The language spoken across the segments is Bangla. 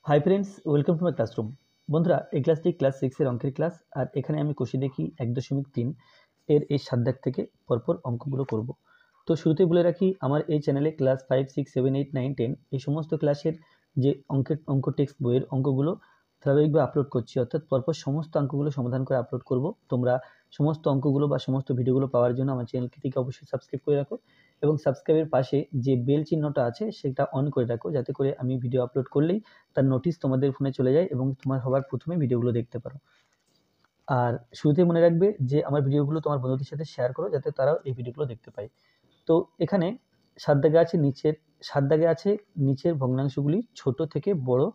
Hi friends, welcome to my classroom. বন্ধুরা, এই ক্লাসটি ক্লাস 6-এর অঙ্কের ক্লাস। আর এখানে আমি কষে দেখি 1.3 এর এই 7 দাগ থেকে পরপর অঙ্কগুলো করব। তো শুরুতেই বলে রাখি, আমার এই চ্যানেলে ক্লাস 5, 6, 7, 8, 9, 10 এই সমস্ত ক্লাসের যে অঙ্ক টেক্সট বইয়ের অঙ্কগুলো ধারাবাহিকভাবে আপলোড করছি, অর্থাৎ পরপর সমস্ত অঙ্কগুলো সমাধান করে আপলোড করব। তোমরা সমস্ত অঙ্কগুলো বা সমস্ত ভিডিওগুলো পাওয়ার জন্য আমার চ্যানেলটিকে অবশ্যই সাবস্ক্রাইব করে রাখো এবং সাবস্ক্রাইবের পাশে যে বেল চিহ্নটা আছে সেটা অন করে রাখো, যাতে করে আমি ভিডিও আপলোড করলেই তার নোটিশ তোমাদের ফোনে চলে যায় এবং তোমার সবার প্রথমে ভিডিওগুলো দেখতে পারো। আর শুরুতে মনে রাখবে যে আমার ভিডিওগুলো তোমার বন্ধুদের সাথে শেয়ার করো, যাতে তারাও এই ভিডিওগুলো দেখতে পায়। তো এখানে 7 দাগে আছে নিচের ভগ্নাংশগুলি ছোট থেকে বড়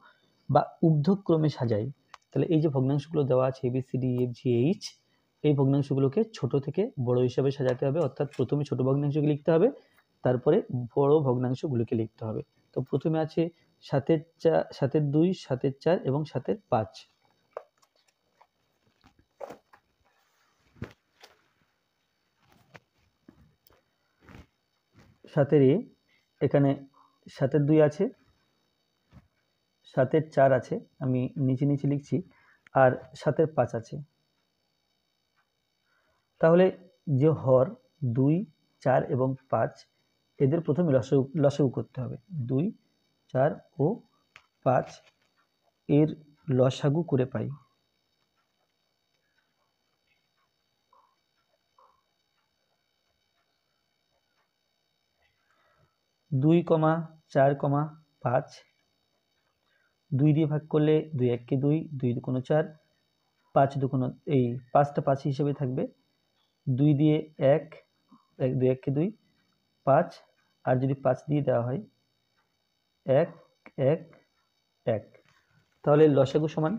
বা ঊর্ধ্বক্রমে সাজাই। তাহলে এই যে ভগ্নাংশগুলো দেওয়া আছে ABCDEFGH, এই ভগ্নাংশগুলোকে ছোট থেকে বড় হিসাবে সাজাতে হবে, অর্থাৎ প্রথমে ছোট ভগ্নাংশকে লিখতে হবে, তারপরে বড় ভগ্নাংশগুলোকে লিখতে হবে। তো প্রথমে আছে 7-এর 2, 7-এর 4 এবং 7-এর 5। সাতের এ, এখানে 7-এর 2 আছে, 7-এর 4 আছে, আমি নিচে নিচে লিখছি, আর 7-এর 5 আছে। তাহলে যে হর 2, 4 এবং 5, এদের প্রথমে লসাগু করতে হবে। 2, 4 ও 5 এর লসাগু করে পাই 2, 4, 5। 2 দিয়ে ভাগ করলে 2 1 2, 2 2 4, 5 2 এই 5টা 5 হিসেবে থাকবে। 2 দিয়ে 1, 2 1 2, 5, আর যদি 5 দিয়ে দেওয়া হয় 1 1 1, তাহলে লসাগু সমান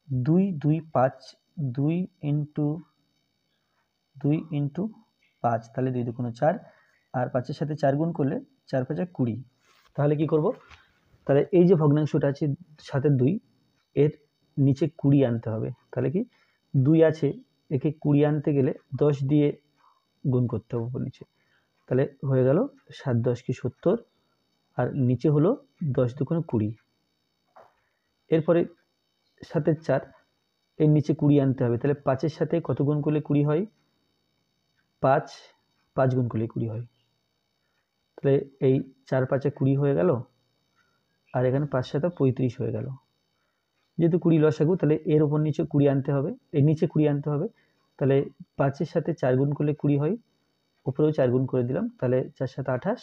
2 2 5, 2 ইন্টু 5, তাহলে 2 2 4, আর 5-এর সাথে 4 গুণ করলে 4 5 20। তাহলে কি করব? তাহলে এই যে ভগ্নাংশটা আছে 7-এর 2, এর নিচে 20 আনতে হবে। তাহলে কি 2 আছে, একে 20 আনতে গেলে 10 দিয়ে গুণ করতে হবে উপর নিচে। তাহলে হয়ে গেল 7 10 কি 70, আর নিচে হলো 10 2 20। এরপরে 7-এর 4, এর নিচে 20 আনতে হবে। তাহলে 5-এর সাথে কত গুণ করলে 20 হয়? 5 5 গুণ করলে 20 হয়। তাহলে এই 4 5 20 হয়ে গেল, আর এখানে 5 7 35 হয়ে গেল। যেহেতু 20 লসাগু, তাহলে এর উপর নিচে 20 আনতে হবে, এর নিচে 20 আনতে হবে। তাহলে 5-এর সাথে 4 গুণ করলে 20 হয়, উপরেও 4 গুণ করে দিলাম, তাহলে 4 7 28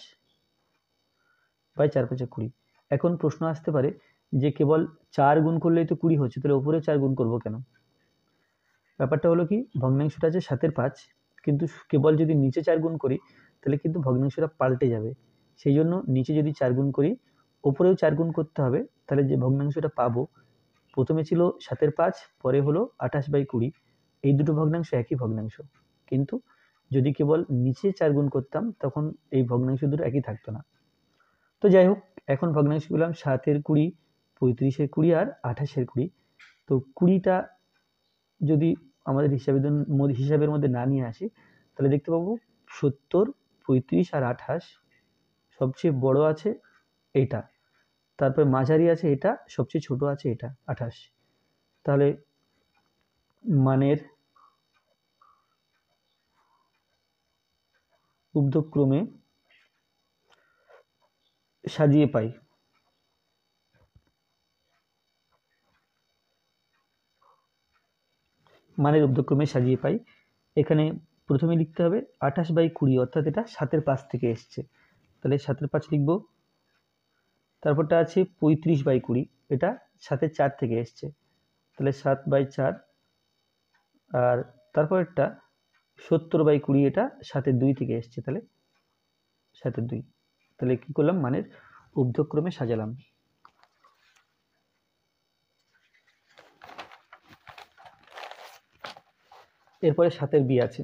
বাই 4 5 20। এখন প্রশ্ন আসতে পারে যে কেবল 4 গুণ করলেই তো 20 হচ্ছে, তাহলে উপরে 4 গুণ করব কেন? ব্যাপারটা হলো কি, ভগ্নাংশটা আছে 7-এর 5, কিন্তু কেবল যদি নিচে 4 গুণ করি তাহলে কিন্তু ভগ্নাংশটা পাল্টে যাবে। সেই জন্য নিচে যদি 4 গুণ করি, উপরেও 4 গুণ করতে হবে। তাহলে যে ভগ্নাংশটা পাবো, প্রথমে ছিল 7-এর 5, পরে হলো 28/20। এই দুটো ভগ্নাংশ একই ভগ্নাংশ, কিন্তু যদি কেবল নিচে 4 গুণ করতাম তখন এই ভগ্নাংশ দুটো একই থাকতো না। তো যাই হোক, এখন ভগ্নাংশ পেলাম 7-এর 20, 35-এর 20 আর 28-এর 20। তো 20টা যদি আমাদের হিসাবের মধ্যে না নিয়ে আসি, তাহলে দেখতে পাবো 70, 35 আর 28 সবচেয়ে বড় আছে এইটা, তারপরে মাঝারি আছে এটা, সবচেয়ে ছোট আছে এটা 28। তাহলে মানের ঊর্ধ্বক্রমে সাজিয়ে পাই। মানের ঊর্ধ্বক্রমে সাজিয়ে পাই। এখানে প্রথমে লিখতে হবে 28/20, অর্থাৎ এটা 7-এর 5 থেকে এসছে, তাহলে 7-এর 5 লিখব। তারপরটা আছে 35/20, এটা 7-এর 4 থেকে এসছে, তাহলে 7/4। আর তারপরেরটা 70/20, এটা 7-এর 2 থেকে এসছে, তাহলে 7-এর 2। তাহলে কি করলাম? মানের ঊর্ধ্বক্রমে সাজালাম। এরপরে 7-এর বি আছে।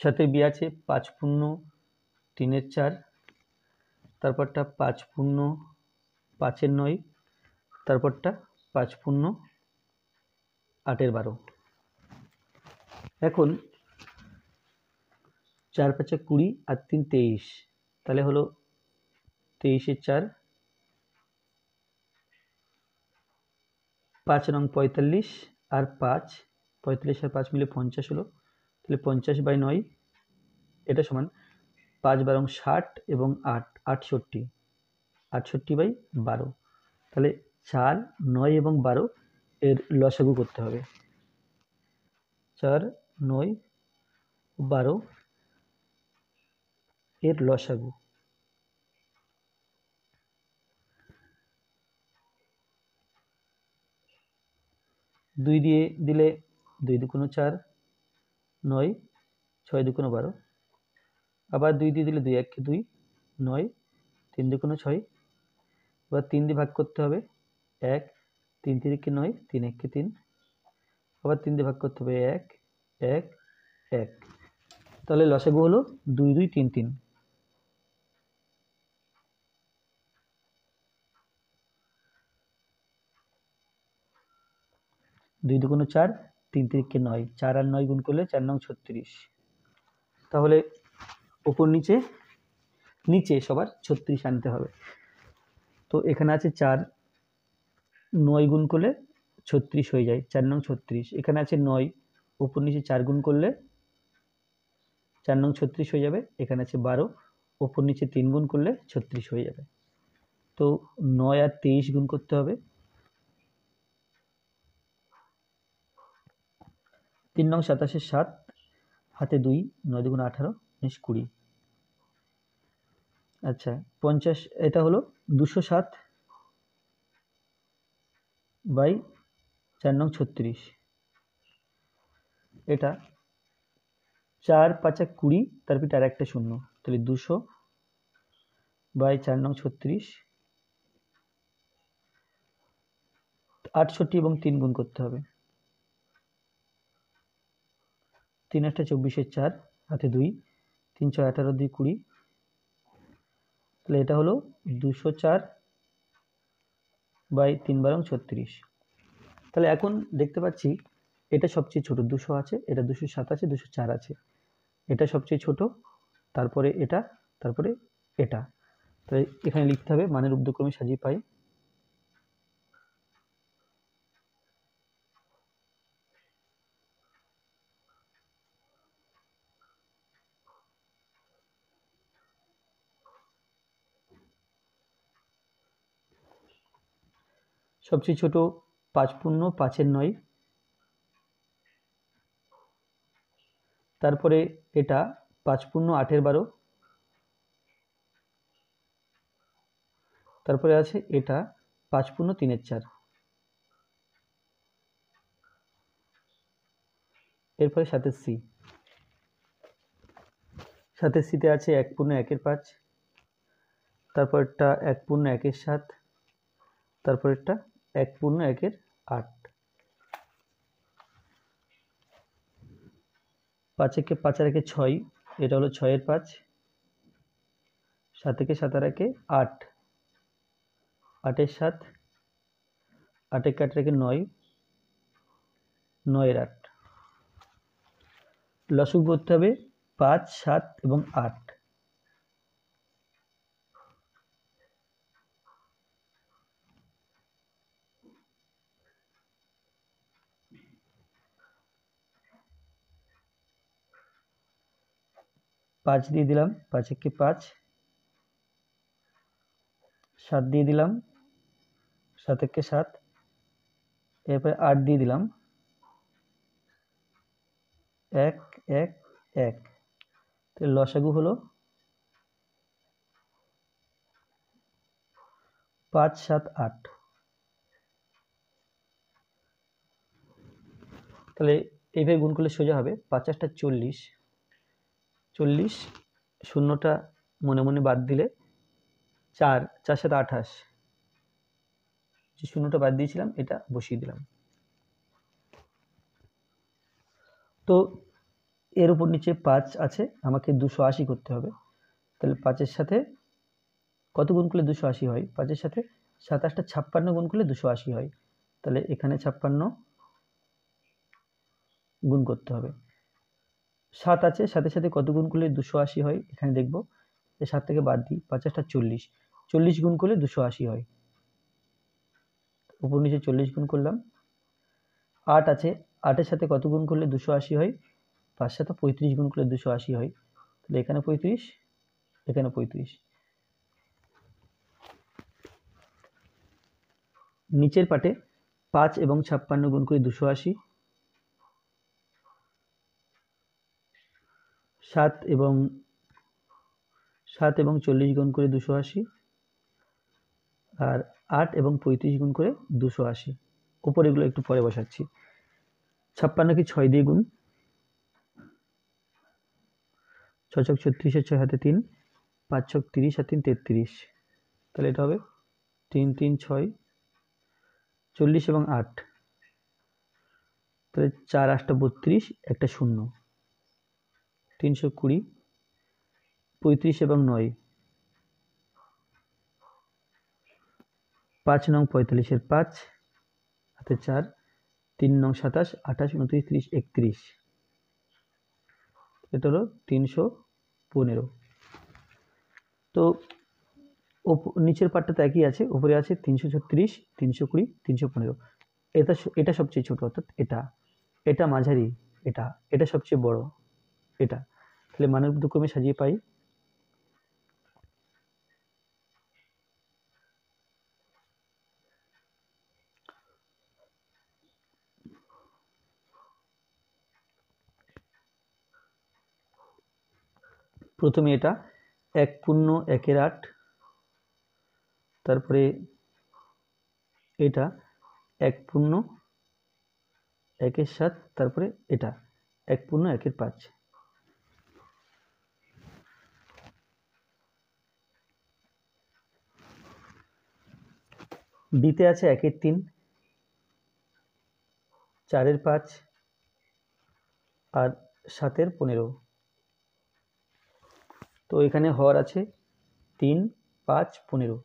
7-এর বি আছে 5 পূর্ণ 3-এর 4, তারপরটা 5 পূর্ণ 5-এর 9, তারপরটা 5 পূর্ণ 8-এর 12। এখন 4 5 20 আর 3 23, তাহলে হলো 23 এর 4, 5 নং 45 আর 5, 45 আর 5 মিলে 50 হলো, তাহলে 50/9 এটা সমান 5 12 60 এবং 8 68, 68/12। তাহলে 4 9 এবং 12 এর লসাগু করতে হবে। 4 9 12 এর লসাগু। দুই দিয়ে দিলে 2 দুগুণ 4, 9, 6 দুগুণ 12, আবার 2 দিয়ে দিলে 2 1 2, 9, 3 দুগুণ 6, আবার 3 দিয়ে ভাগ করতে হবে, 1, 3 3 9, 3 1 3, আবার 3 দিয়ে ভাগ করতে হবে, 1 1 1, তাহলে লসাগু হলো 2 2 3 3। 2 দুগুণ 4, 3 3 9, 4 আর 9 গুণ করলে 4 নং 36, তাহলে উপর নিচে নিচে সবার 36 আনতে হবে। তো এখানে আছে 4, 9 গুণ করলে 36 হয়ে যায়, 4 নং 36। এখানে আছে 9, উপর নিচে 4 গুণ করলে 4 নং 36 হয়ে যাবে। এখানে আছে 12, উপর নিচে 3 গুণ করলে 36 হয়ে যাবে। তো 9 আর 23 গুণ করতে হবে, 3 নং 27 7, হাতে 2, 9 দুগুণ 18, 19 20। আচ্ছা 50, এটা হলো 207/4 নং 36, এটা 4 5 20, তার পিঠে আর একটা শূন্য, তাহলে 200/4 নং 36, 68 এবং 3 গুণ করতে হবে, 3 8 24 4, হাতে 2, 3 6 18 2 20, তাহলে এটা হলো 204/3 12 36। তাহলে এখন দেখতে পাচ্ছি এটা সবচেয়ে ছোট, 200 আছে, এটা 207 আছে, 204 আছে, এটা সবচেয়ে ছোট, তারপরে এটা, তারপরে এটা। তাহলে এখানে লিখতে হবে মানের ঊর্ধ্বক্রমে সাজিয়ে পাই। সবচেয়ে ছোট 5 পূর্ণ 5 এর 9, তারপরে এটা 5 পূর্ণ 8 এর 12, তারপরে আছে এটা 5 পূর্ণ 3 এর 4, এরপরে সাথে সি, সাথে সিতে আছে 1 পূর্ণ 1 এর 5, তারপরটা 1 পূর্ণ 1 এর 7, তারপরেরটা 1 পূর্ণ 1 এর 8, 5 একে 5 আর 1 6, এটা হলো 6 এর 5, 7 একে 7 আর 1 8, 8 এর 7, 8 একে 8 আর 1 9, 9 এর 8। লসাগু করতে হবে 5 7 এবং 8। পাঁচ দিয়ে দিলাম, 5 একে 5, 7 দিয়ে দিলাম, 7 একে 7, এরপরে 8 দিয়ে দিলাম, 1 1 1। তাহলে লসাগু হলো 5 7 8। তাহলে এইভাবে গুণ করলে সোজা হবে, 5 8 40, 40, শূন্যটা মনে মনে বাদ দিলে 4 4 7 28, যে শূন্যটা বাদ দিয়েছিলাম এটা বসিয়ে দিলাম। তো এর উপর নিচে 5 আছে, আমাকে 280 করতে হবে। তাহলে 5 এর সাথে কত গুণ করলে 280 হয়? 5 এর সাথে 7 8 56 গুণ করলে 280 হয়। তাহলে এখানে 56 গুণ করতে হবে। 7 আছে, সাথে সাথে কত গুণ করলে 280 হয় এখানে দেখব। এই 7 থেকে বাদ দিই, 5 × 40, 40 গুণ করলে 280 হয়। উপর নিচে 40 গুণ করলাম। 8 আছে, 8 এর সাথে কত গুণ করলে 280 হয়? 5 সাথে 35 গুণ করলে 280 হয়। তাহলে এখানে 35, এখানে 35। নিচের পাটে 5 এবং 56 গুণ করে 280, 7 এবং 40 গুণ করে 280, আর 8 এবং 35 গুণ করে 280। উপরে এগুলো একটু পরে বসাচ্ছি। 56 কি 6 দিয়ে গুণ, 6 ছক 36, 6 হাতে 3, 5 ছক 30 আর 3 33। তাহলে এটা হবে 3 3 6, 40 এবং 8, তাহলে 4 8 32, একটা 0, 320, 35 এবং 9, 5 নং 45 এর 5 হাতে 4, 3 নং 27, 28, 29, 30, 31। এটা হলো 315। তো নিচের পার্টটা তো একই আছে, উপরে আছে 336, 320, 315। এটা সবচেয়ে ছোট, অর্থাৎ এটা মাঝারি, এটা সবচেয়ে বড়, এটা। তাহলে মানের ক্রমে সাজিয়ে পাই। প্রথমে এটা 1.1/8, তারপরে এটা 1.1/7, তারপরে এটা 1.1/5। বিতে আছে 1/3, 4/5 আর 7/15। তো এখানে হর আছে 3, 5, 15।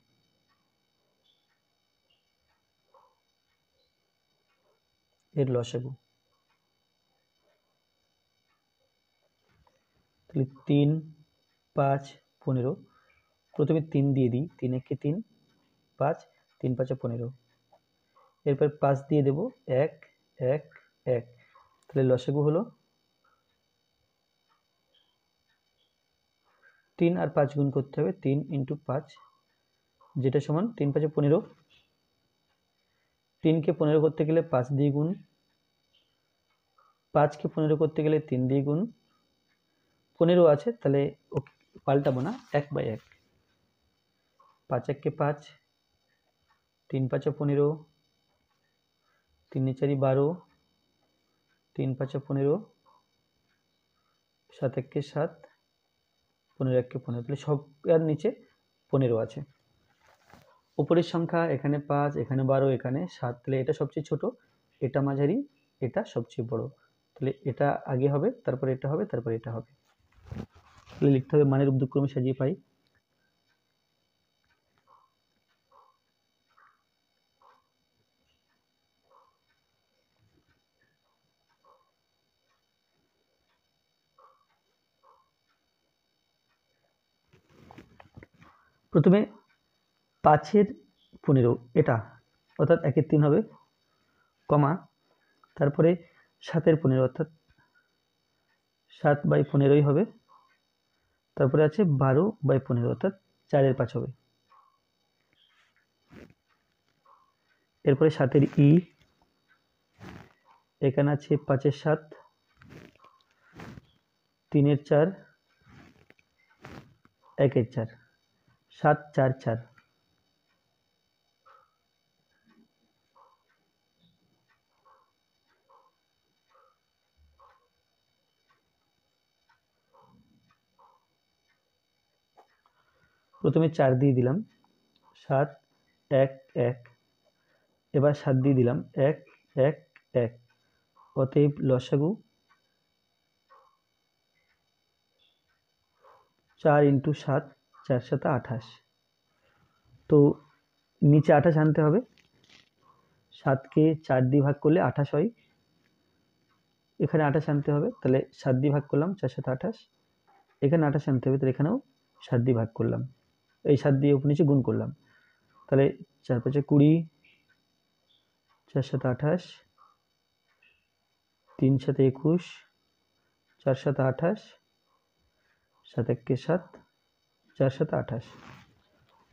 এর লসাগু, তাহলে 3, 5, 15। প্রথমে 3 দিয়ে দিই, 3 একে 3, 5, 3 5 15। এরপর 5 দিয়ে দেব, 1 1 1। তাহলে লসাগু হলো 3 আর 5 গুণ করতে হবে, 3 × 5, যেটা সমান 3 5 15। 3 কে 15 করতে গেলে 5 দিয়ে গুণ, 5 কে 15 করতে গেলে 3 দিয়ে গুণ, 15 আছে, তাহলে পাল্টাবো না, 1/1। 5 1 কে 5, 3 5 15, 3 4 12, 3 5 15, 7 1 7, 15 1 15। তাহলে সব এর নিচে 15 আছে। উপরের সংখ্যা এখানে 5, এখানে 12, এখানে 7, তাহলে এটা সবচেয়ে ছোট, এটা মাঝারি, এটা সবচেয়ে বড়। তাহলে এটা আগে হবে, তারপরে এটা হবে, তারপরে এটা হবে। তাহলে লিখতে হবে মানের ঊর্ধ্বক্রমে সাজিয়ে পাই। প্রথমে 5/15, এটা অর্থাৎ 1/3 হবে, কমা, তারপরে 7/15 অর্থাৎ 7/15 হবে, তারপরে আছে 12/15 অর্থাৎ 4/5 হবে। এরপরে 7 ই, এখানে আছে 5/7, 3/4, 1/4, 7 4 4। প্রথমে 4 দিয়ে দিলাম, 7 1 1। এবার 7 দিয়ে দিলাম, 1 1 1। অতএব লসাগু 4 × 7, 4 7 28। তো নিচে 28 আনতে হবে, 7 কে 4 দিয়ে ভাগ করলে 28 হয়। এখানে 28 আনতে হবে, তাহলে 7 দিয়ে ভাগ করলাম, 4 7 28। এখানে 28 আনতে হবে, তাহলে এখানেও 7 দিয়ে ভাগ করলাম, এই 7 দিয়ে উপর নিচে গুণ করলাম, তাহলে 4 5 20, 4 7 28, 3 7 21, 4 7 28, 7 1 7, 4 7 28।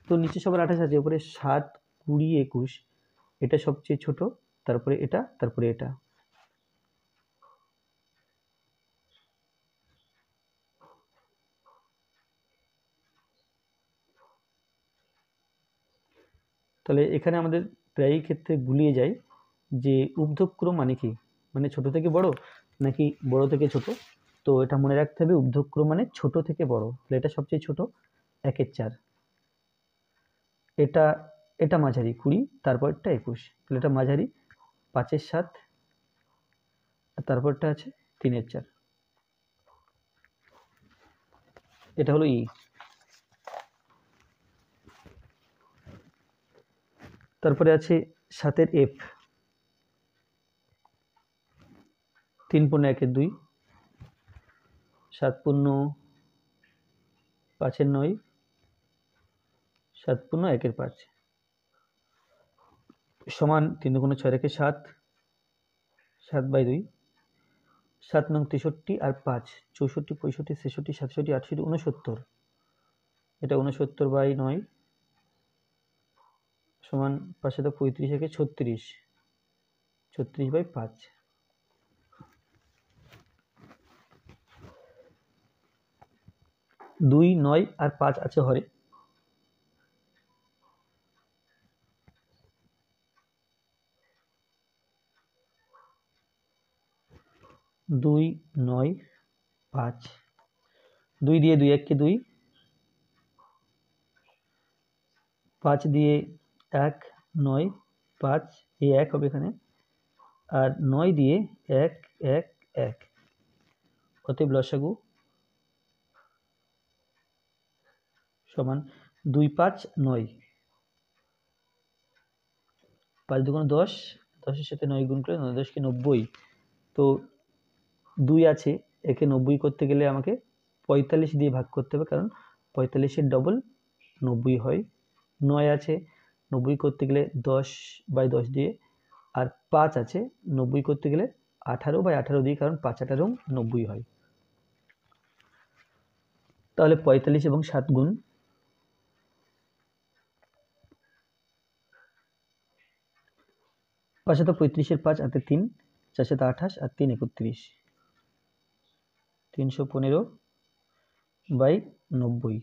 তো নিচে সবার 28 আছে, উপরে 7 20 21, এটা সবচেয়ে ছোট, তারপরে এটা, তারপরে এটা। তাহলে এখানে আমাদের প্রায়ই ক্ষেত্রে গুলিয়ে যায় যে ঊর্ধ্বক্রম মানে কি, মানে ছোট থেকে বড় নাকি বড় থেকে ছোট। তো এটা মনে রাখতে হবে, ঊর্ধ্বক্রম মানে ছোট থেকে বড়, তাহলে এটা সবচেয়ে ছোট 1 এর 4, এটা এটা মাঝারি 20, তারপরটা 21, তাহলে এটা মাঝারি 5 এর 7, আর তারপরটা আছে 3 এর 4, এটা হলো ই। তারপরে আছে 7 এর এফ, 3 পূর্ণ 1 এর 2, 7 পূর্ণ 5 এর 9, 7 পূর্ণ 1 এর 5, সমান 3 গুণ 6 রেখে 7, 7/2, 7 নং 63 আর 5 64 65 66 67 68 69, এটা 69/9 সমান 5 7 35 থেকে 36, 36/5। 2 9 আর 5 আছে হরে, 2 9 5, 2 দিয়ে 2 1 কে 2, 5 দিয়ে 1 9 5, এই 1 হবে এখানে, আর 9 দিয়ে 1 1 1, অতএব লসাগু সমান 2 5 9, 5 2 10, 10 এর সাথে 9 গুণ করে 9 10 কে 90। তো 2 আছে, একে 90 করতে গেলে আমাকে 45 দিয়ে ভাগ করতে হবে, কারণ 45 এর ডবল 90 হয়। 9 আছে, 90 করতে গেলে 10/10 দিয়ে, আর 5 আছে 90 করতে গেলে 18/18 দিয়ে, কারণ 5 18 90 হয়। তাহলে 45 এবং 7 গুণ, 5 7 35 এর 5 হাতে 3, 4 7 28 আর 3 31, 315/90।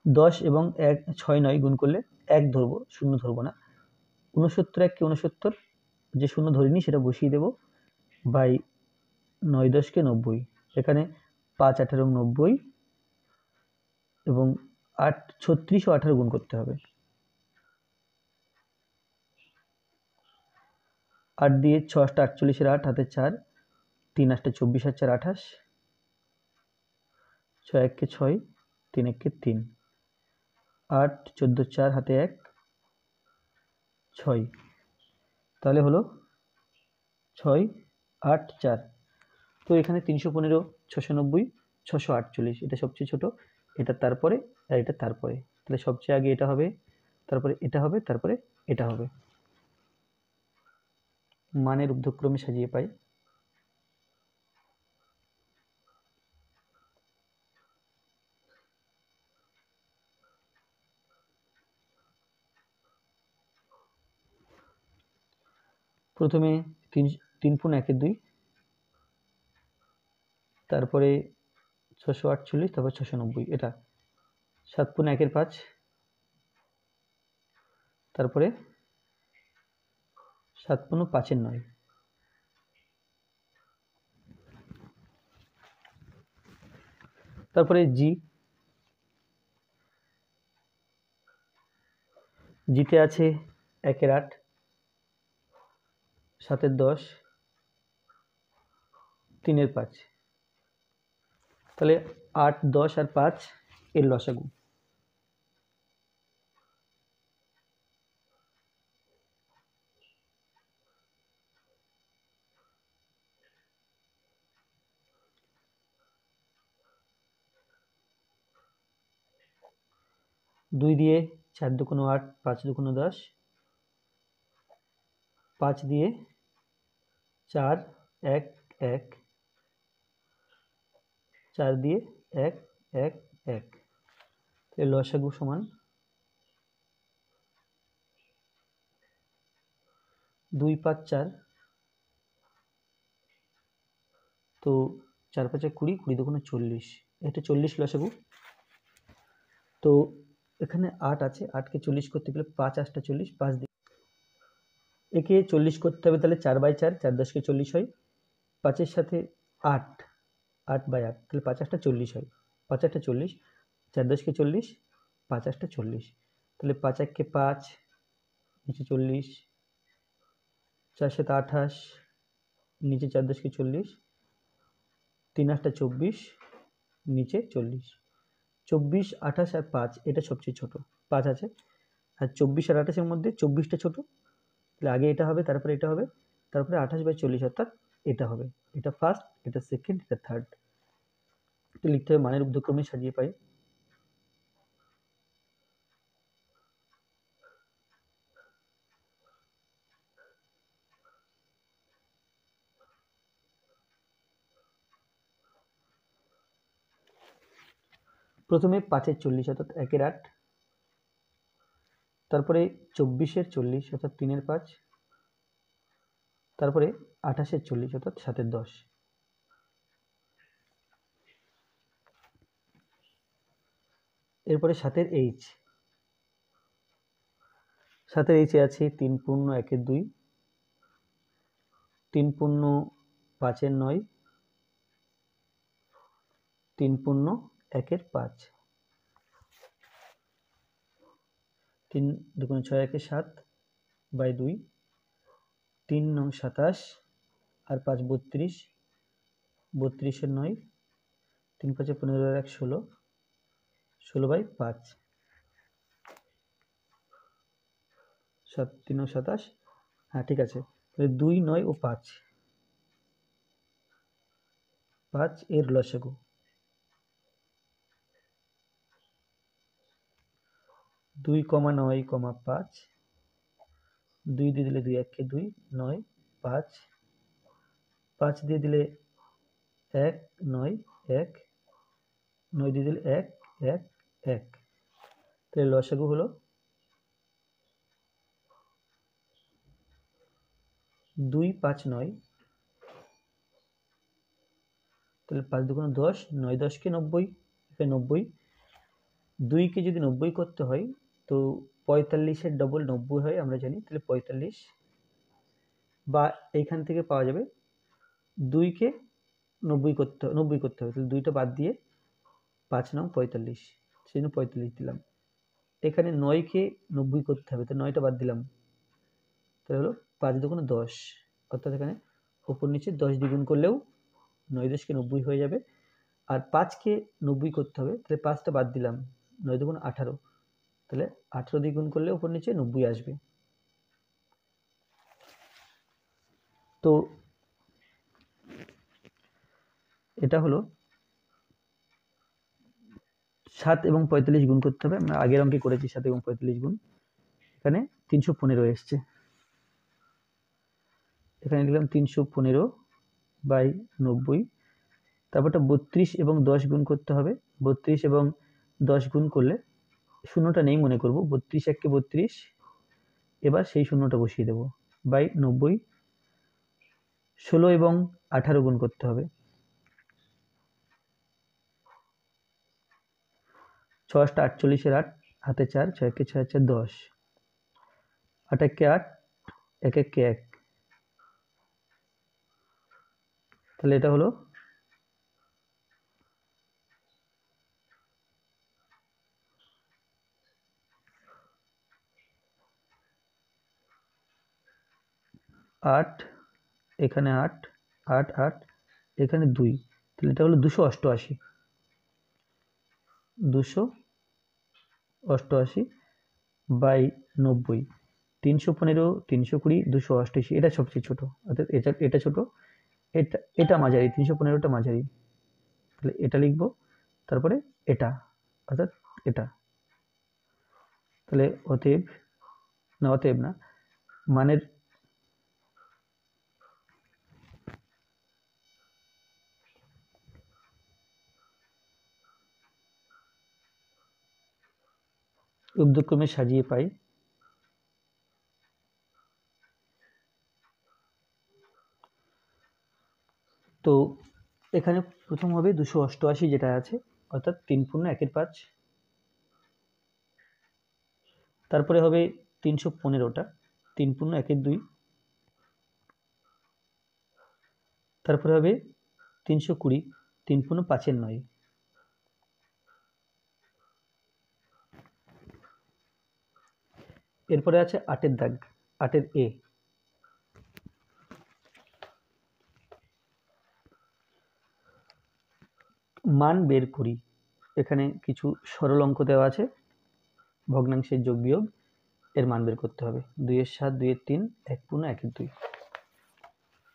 10 এবং 1 6 9 গুণ করলে 1 ধরবো, শূন্য ধরবো না, 69 1 কে 69, যে শূন্য ধরিনি সেটা বসিয়ে দেব, বাই 9 10 কে 90, এখানে 5 18 90 এবং 8 36 ও 18 গুণ করতে হবে, 8 দিয়ে 6 8 48 এর 8 হাতে 4, 3 8 24 আর 4 28, 6 1 কে 6, 3 1 কে 3, 8 14 4 হাতে 1 6, তাহলে হলো 6 8 4। তো এখানে 315 690 648, এটা সবচেয়ে ছোট, এটা তারপরে আর এটা তারপরে, তাহলে সবচেয়ে আগে এটা হবে, তারপরে এটা হবে, তারপরে এটা হবে, মানের ঊর্ধ্বক্রমে সাজিয়ে পাই। প্রথমে 3 পূর্ণ 1 এর 2, তারপরে 648, তারপর 690, এটা 7 পূর্ণ 1 এর 5, তারপরে 7 পূর্ণ 5 এর 9, তারপরে জিতে আছে 1 এর 8, 7 এর 10, 3 এর 5, তাহলে 8 10 আর 5 এর লসাগু, 2 দিয়ে 4 দুগুণ 8, 5 দুগুণ 10, 5 দিয়ে 4, 1, 1, 4 দিয়ে 1, 1, 1, তাহলে লসাগু সমান 2, 5, 4, তো 4 5 20, 20 দুগুণ 40, এটা 40 লসাগু। তো এখানে 8 আছে, 8কে 40 করতে গেলে 5 8 40, 5 দিয়ে একে 40 করতে হবে, তাহলে 4/4, 4 10কে 40 হয়, 5-এর সাথে 8, 8/8, তাহলে 5 8 40 হয়, 5 8 40, 4 10কে 40, 5 8 40, তাহলে 5 1কে 5, নিচে 40, 4 7 28, নিচে 4 10কে 40, 3 8 24, নিচে 40, 24 28 আর 5 এটা সবচেয়ে ছোট, 5 আছে, আর 24 আর 28-এর মধ্যে 24টা ছোট, তাহলে আগে এটা হবে, তারপরে এটা হবে, তারপরে 28/40, অর্থাৎ এটা হবে, এটা ফার্স্ট, এটা সেকেন্ড, এটা থার্ড। তো লিখতে হবে মানের ঊর্ধ্বক্রমে সাজিয়ে পাই। প্রথমে 5-এর 40 অর্থাৎ 1-এর 8, তারপরে 24-এর 40 অর্থাৎ 3-এর 5, তারপরে 28-এর 40 অর্থাৎ 7-এর 10। এরপরে 7-এর এইচ, 7-এর এইচে আছে 3 পূর্ণ 1-এর 2, 3 পূর্ণ 5-এর 9, 3 পূর্ণ 1-এর 5, 3 দুগুণ 6 1-এর 7/2, 3 নং 27, আর 5 32, 32-এর 9, 3 5 15 আর 1 16, 16/5, 3 নং 27, হ্যাঁ ঠিক আছে, তাহলে 2 9 ও 5, 5 এর লসাগু 2, 9, 5, 2 দিয়ে দিলে 2 1-কে 2, 9, 5, 5 দিয়ে দিলে 1 9 1, 9 দিয়ে দিলে 1 1 1, তাহলে লসাগু হলো 2 5 9, তাহলে 5 দুগুণ 10, 9 10-কে 90, এখানে 90, 2কে যদি 90 করতে হয় তো 45-এর ডবল 90 হয় আমরা জানি, তাহলে 45, বা এইখান থেকে পাওয়া যাবে 2কে 90 করতে হবে, তাহলে 2টা বাদ দিয়ে 5 নং 45, সেই জন্য 45 দিলাম। এখানে 9কে 90 করতে হবে, তো 9টা বাদ দিলাম, তাহলে হলো 5 দুগুণ 10, অর্থাৎ এখানে উপর নিচে 10 দ্বিগুণ করলেও 9 10-কে 90 হয়ে যাবে, আর 5কে 90 করতে হবে, তাহলে 5টা বাদ দিলাম, 9 দুগুণ 18, তাহলে 18 দ্বিগুণ করলে উপর নিচে 90 আসবে। তো এটা হলো 7 এবং 45 গুণ করতে হবে, আমরা আগের অঙ্কে করেছি 7 এবং 45 গুণ, এখানে 315 এসছে, এখানে লিখলাম 315/90, তারপরটা 32 এবং 10 গুণ করতে হবে, 32 এবং 10 গুণ করলে শূন্যটা নেই মনে করব, 32 1-কে 32, এবার সেই শূন্যটা বসিয়ে দেবো, বাই 90, 16 এবং 18 গুণ করতে হবে, 6 8 48-এর 8, হাতে 4, 6 1-কে 6 4 10, 8 1-কে 8, 1 1-কে 1, তাহলে এটা হলো 8, এখানে 8 8 8, এখানে 2, তাহলে এটা হলো 288, 288/90, 315 320 288, এটা সবচেয়ে ছোট, অর্থাৎ এটা ছোট, এটা মাঝারি, 315টা মাঝারি, তাহলে এটা লিখবো, তারপরে এটা, অর্থাৎ এটা, তাহলে অতএব না মানের ঊর্ধ্বক্রমে সাজিয়ে পাই তো এখানে প্রথম হবে 288 যেটা আছে অর্থাৎ 3 পূর্ণ 1/5, তারপরে হবে 315টা 3 পূর্ণ 1/2, তারপরে হবে 320 3 পূর্ণ 5/9, এরপরে আছে 8-এর দাগ 8-এর এ, মান বের করি। এখানে কিছু সরল অঙ্ক দেওয়া আছে, ভগ্নাংশের যোগ বিয়োগ এর মান বের করতে হবে। 2-এর 7 2-এর 3 1 পূর্ণ 1/2।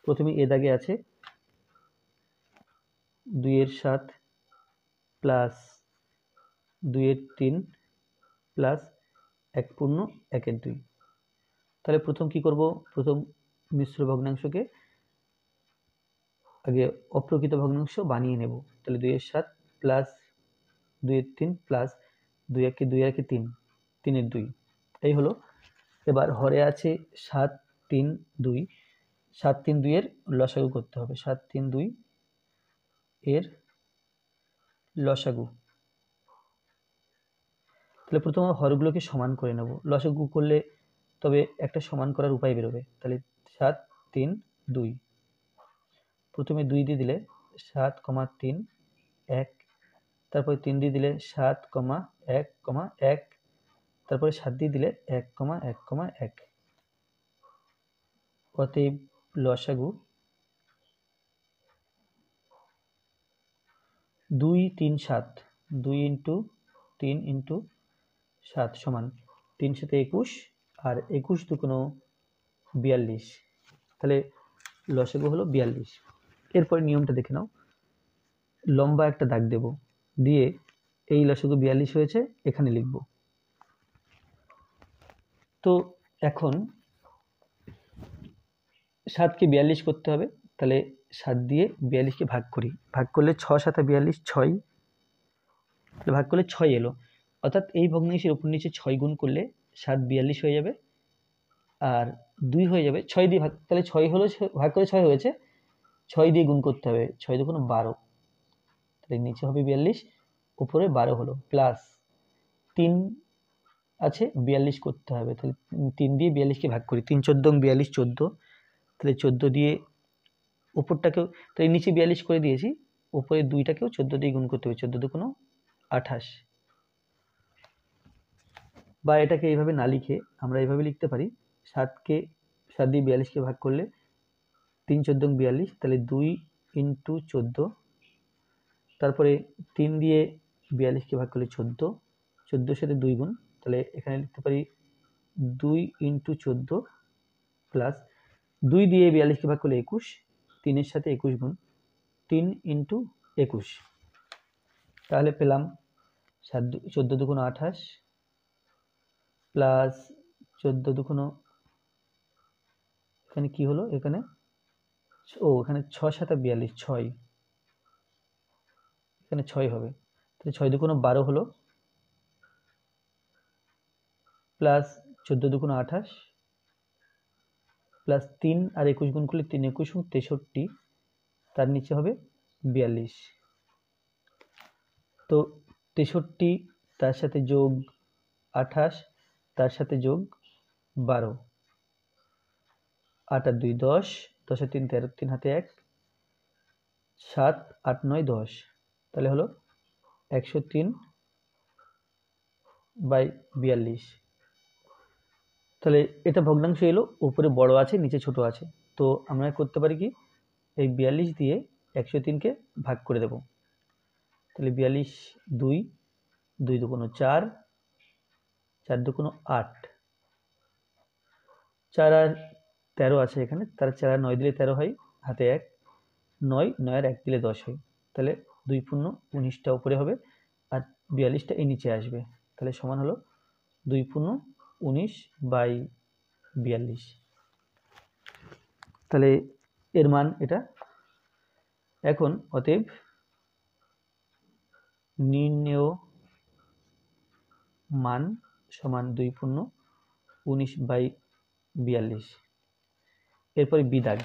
প্রথমে এ দাগে আছে 2-এর 7 প্লাস 2-এর 3 প্লাস 1 পূর্ণ 1/2। তাহলে প্রথম কি করব, প্রথম মিশ্র ভগ্নাংশকে আগে অপ্রকৃত ভগ্নাংশ বানিয়ে নেব। তাহলে 2-এর 7 প্লাস 2-এর 3 প্লাস 2 2 3 3-এর 2, এই হলো। এবার হরে আছে 7 3 2, 7 3 2 এর লসাগু করতে হবে। 7 3 2 এর লসাগু। তাহলে প্রথমে হরগুলোকে সমান করে নেব, লসাগু করলে তবে একটা সমান করার উপায় বেরোবে। তাহলে 7 3 2, প্রথমে 2 দিয়ে দিলে 7, 3 1, তারপরে 3 দিয়ে দিলে 7, 1, 1, তারপরে 7 দিয়ে দিলে 1, 1, 1। অতএব লসাগু 2 3 7, 2 × 3 × 7 সমান 3 × 7 21 আর 21 × 2 = 42। তাহলে লসাগু হলো 42। এরপরে নিয়মটা দেখে নাও, লম্বা একটা দাগ দেব, দিয়ে এই লসাগু 42 হয়েছে এখানে লিখব। তো এখন 7কে 42 করতে হবে, তাহলে 7 দিয়ে 42কে ভাগ করি, ভাগ করলে 6 7 42 6, ভাগ করলে 6 এলো। অর্থাৎ এই ভগ্নাংশের উপর নিচে 6 গুণ করলে 7 42 হয়ে যাবে আর 2 হয়ে যাবে 6 দিয়ে ভাগ, তাহলে 6 হলো, ভাগ করে 6 হয়েছে, 6 দিয়ে গুণ করতে হবে, 6 দুগুণ 12, তাহলে নিচে হবে 42 উপরে 12 হলো, প্লাস 3 আছে 42 করতে হবে, তাহলে 3 দিয়ে 42কে ভাগ করি, 3 14 42 14, তাহলে 14 দিয়ে উপরটাকেও, তাহলে নিচে 42 করে দিয়েছি, উপরে 2টাকেও 14 দিয়ে গুণ করতে হবে, 14 দুগুণ 28। বা এটাকে এইভাবে না লিখে আমরা এইভাবে লিখতে পারি, 7 দিয়ে 42কে ভাগ করলে 3 14 42, তাহলে 2 × 14, তারপরে 3 দিয়ে 42কে ভাগ করলে 14, 14 সাথে 2 গুণ, তাহলে এখানে লিখতে পারি 2 × 14 প্লাস 2 দিয়ে 42কে ভাগ করলে 21, 3-এর সাথে 21 গুণ, 3 × 21, তাহলে পেলাম 14 দুগুণ 28 প্লাস 14 দুগুণ, এখানে কি হলো, এখানে এখানে 6 7 42 6, এখানে 6 হবে, তাহলে 6 দুগুণ 12 হলো, প্লাস 14 দুগুণ 28 প্লাস 3 আর 21 গুণ করলে 3 21 63, তার নিচে হবে 42। তো 63 তার সাথে যোগ 28 তার সাথে যোগ 12, 8 আর 2 10, 10 আর 3 13, 3 হাতে 1, 7 8 9 10, তাহলে হলো 103/42। তাহলে এটা ভগ্নাংশ এলো, উপরে বড় আছে নিচে ছোট আছে, তো আমরা করতে পারি কি, এই 42 দিয়ে 103কে ভাগ করে দেব। তাহলে 42 2, 2 দুগুণ 4, 4 দুগুণ 8, 4 আর 13 আছে এখানে, তার 4 আর 9 দিলে 13 হয়, হাতে 1, 9 9 আর 1 দিলে 10 হয়, তাহলে 2 পূর্ণ 19টা উপরে হবে আর 42টা এই নিচে আসবে, তাহলে সমান হলো 2×19/42। তাহলে এর মান এটা। এখন অতএব নির্ণেয় মান সমান 2×19/42। এরপরে বিদাগ।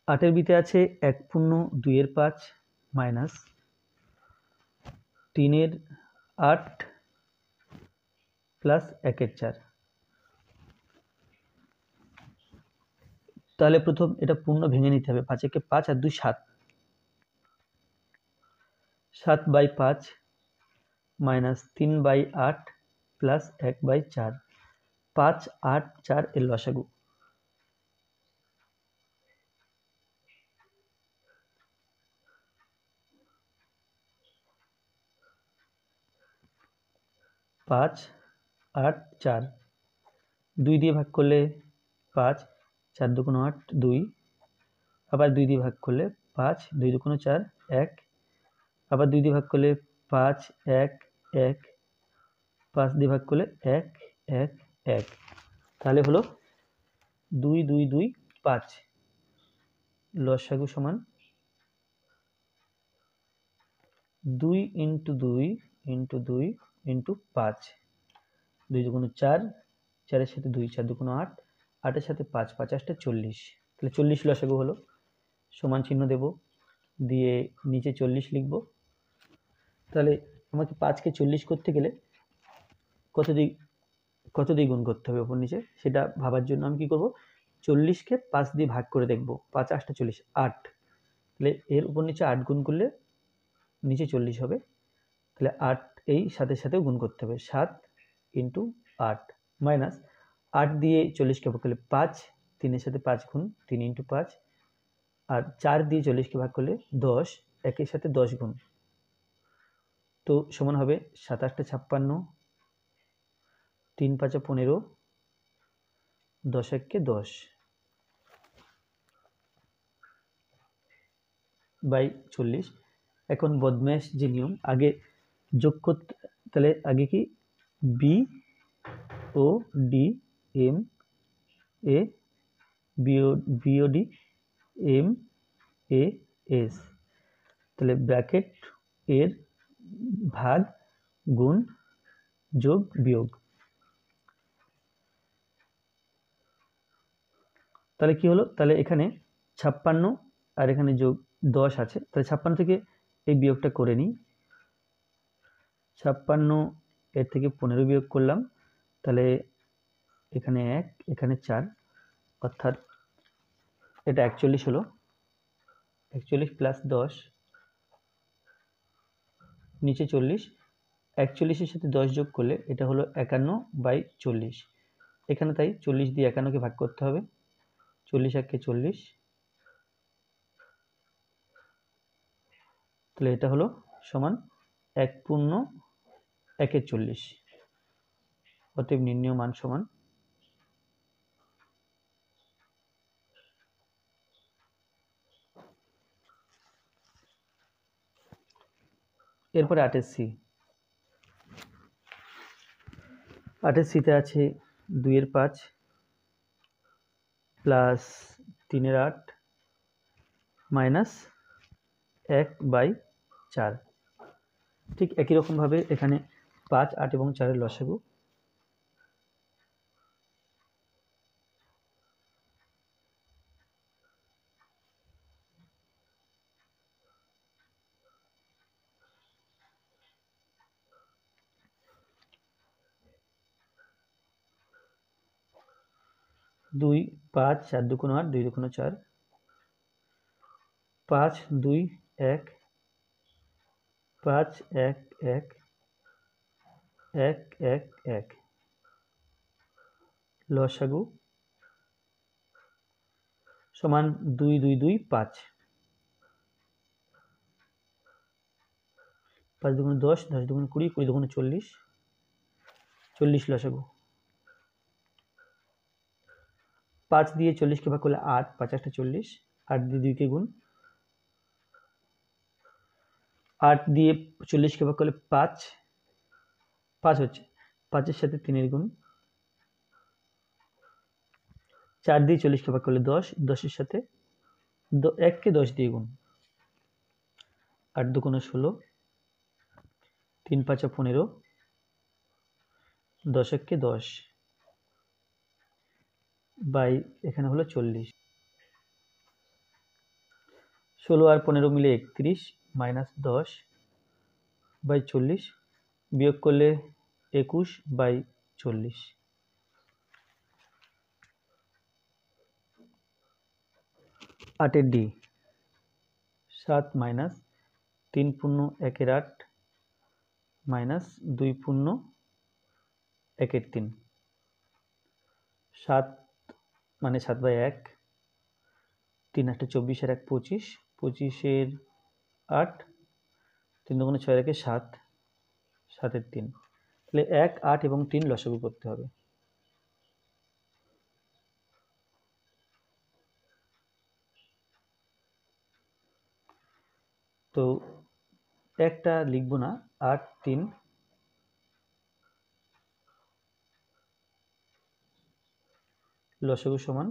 8-এর বিতে আছে 1/2 মাইনাস 3/8 প্লাস 1/4। তাহলে প্রথম এটা পূর্ণ ভেঙে নিতে হবে। 5 × 5 আর 2 7, 7/5 মাইনাস 3/8 প্লাস 1/4, 5, 8, 4 এর লসাগু। পাঁচ, 8, 4, 2 দিয়ে ভাগ করলে 5, 4 দুগুণ 8, 2, আবার 2 দিয়ে ভাগ করলে 5, 2 দুগুণ 4, 1, আবার 2 দিয়ে ভাগ করলে 5, 1, 1, 5 দিয়ে ভাগ করলে 1, 1, 1। তাহলে হলো 2, 2, 2, 5। লসাগু সমান 2 × 2 × 2 × 5। 2 দুগুণ 4, 4-এর সাথে 2, 4 দুগুণ 8, 8-এর সাথে 5, 5 × 8 = 40। তাহলে 40 লসাগু হলো। সমান চিহ্ন দেব, দিয়ে নিচে 40 লিখব। তাহলে আমাকে 5কে 40 করতে গেলে কত দিয়ে গুণ করতে হবে উপর নিচে, সেটা ভাবার জন্য আমি কি করব, 40কে 5 দিয়ে ভাগ করে দেখব। 5 × 8 = 40, 8। তাহলে এর উপর নিচে 8 গুণ করলে নিচে 40 হবে। তাহলে 8 এই সাথে সাথেও গুণ করতে হবে, 7 × 8 মাইনাস 8 দিয়ে 40কে ভাগ করলে 5, 3-এর সাথে 5 গুণ, 3 × 5, আর 4 দিয়ে 40কে ভাগ করলে 10, 1-এর সাথে 10 গুণ, তো সমান হবে 7 × 8 = 56, 3 × 5 = 15, 10 × 1 = 10 বাই 40। এখন বদমাইশ যে নিয়ম, আগে যোগ করতে, তাহলে আগে কি B O D M A, B O D M A S, তাহলে ব্র্যাকেট এর ভাগ গুণ যোগ বিয়োগ। তাহলে কি হলো, তাহলে এখানে 56 আর এখানে যোগ 10 আছে, তাহলে 56 থেকে এই বিয়োগটা করে নিই। 56 এর থেকে 15 বিয়োগ করলাম, তাহলে এখানে 1, এখানে 4, অর্থাৎ এটা 41 হলো। 41 প্লাস 10 নিচে 40, 41-এর সাথে 10 যোগ করলে এটা হলো 51/40। এখানে তাই 40 দিয়ে 51কে ভাগ করতে হবে, 40 × 1 = 40, তাহলে এটা হলো সমান 1/140। অতএব নির্ণেয় মান সমান এরপরে 8-এর সি। 8-এর সিতে আছে 2/5 প্লাস 3/8 মাইনাস 1/4। ঠিক একই রকমভাবে এখানে 5, 8 এবং 4-এর লসাগু। দুই, 5, 4 দুগুণ 8, 2 দুগুণ 4, 5, 2, 1, 5, 1, 1, 1, 1, 1। লসাগু সমান 2, 2, 2, 5। 5 দুগুণ 10, 10 দুগুণ 20, 20 দুগুণ 40, 40 লসাগু। 5 দিয়ে 40কে ভাগ করলে 8, 5 × 8 = 40, 8 দিয়ে 2কে গুণ, 8 দিয়ে 40কে ভাগ করলে 5 5 হচ্ছে, 5-এর সাথে 3-এর গুণ। 4 দিয়ে 40কে ভাগ করলে 10, 10-এর সাথে 1কে 10 দিয়ে গুণ। 8 দুগুণে 16, 3 5 15, 10 1কে 10 বাই এখানে হলো 40। 16 আর 15 মিলে 31 মাইনাস 10 বাই 40, বিয়োগ করলে 21 বাই 40। 8-এর ডি 7 মাইনাস 3 পূর্ণ 1-এর 8 মাইনাস 2 পূর্ণ 1-এর 3। 7 মানে 7 বাই 1, 3 8 24 আর 1 25, 25-এর 8, 3 দুগুণে 6 রেখে 7, 7-এর 3। তাহলে 1, 8 এবং 3 লসাগু করতে হবে। তো একটা লিখবো না, 8 3 লসাগু সমান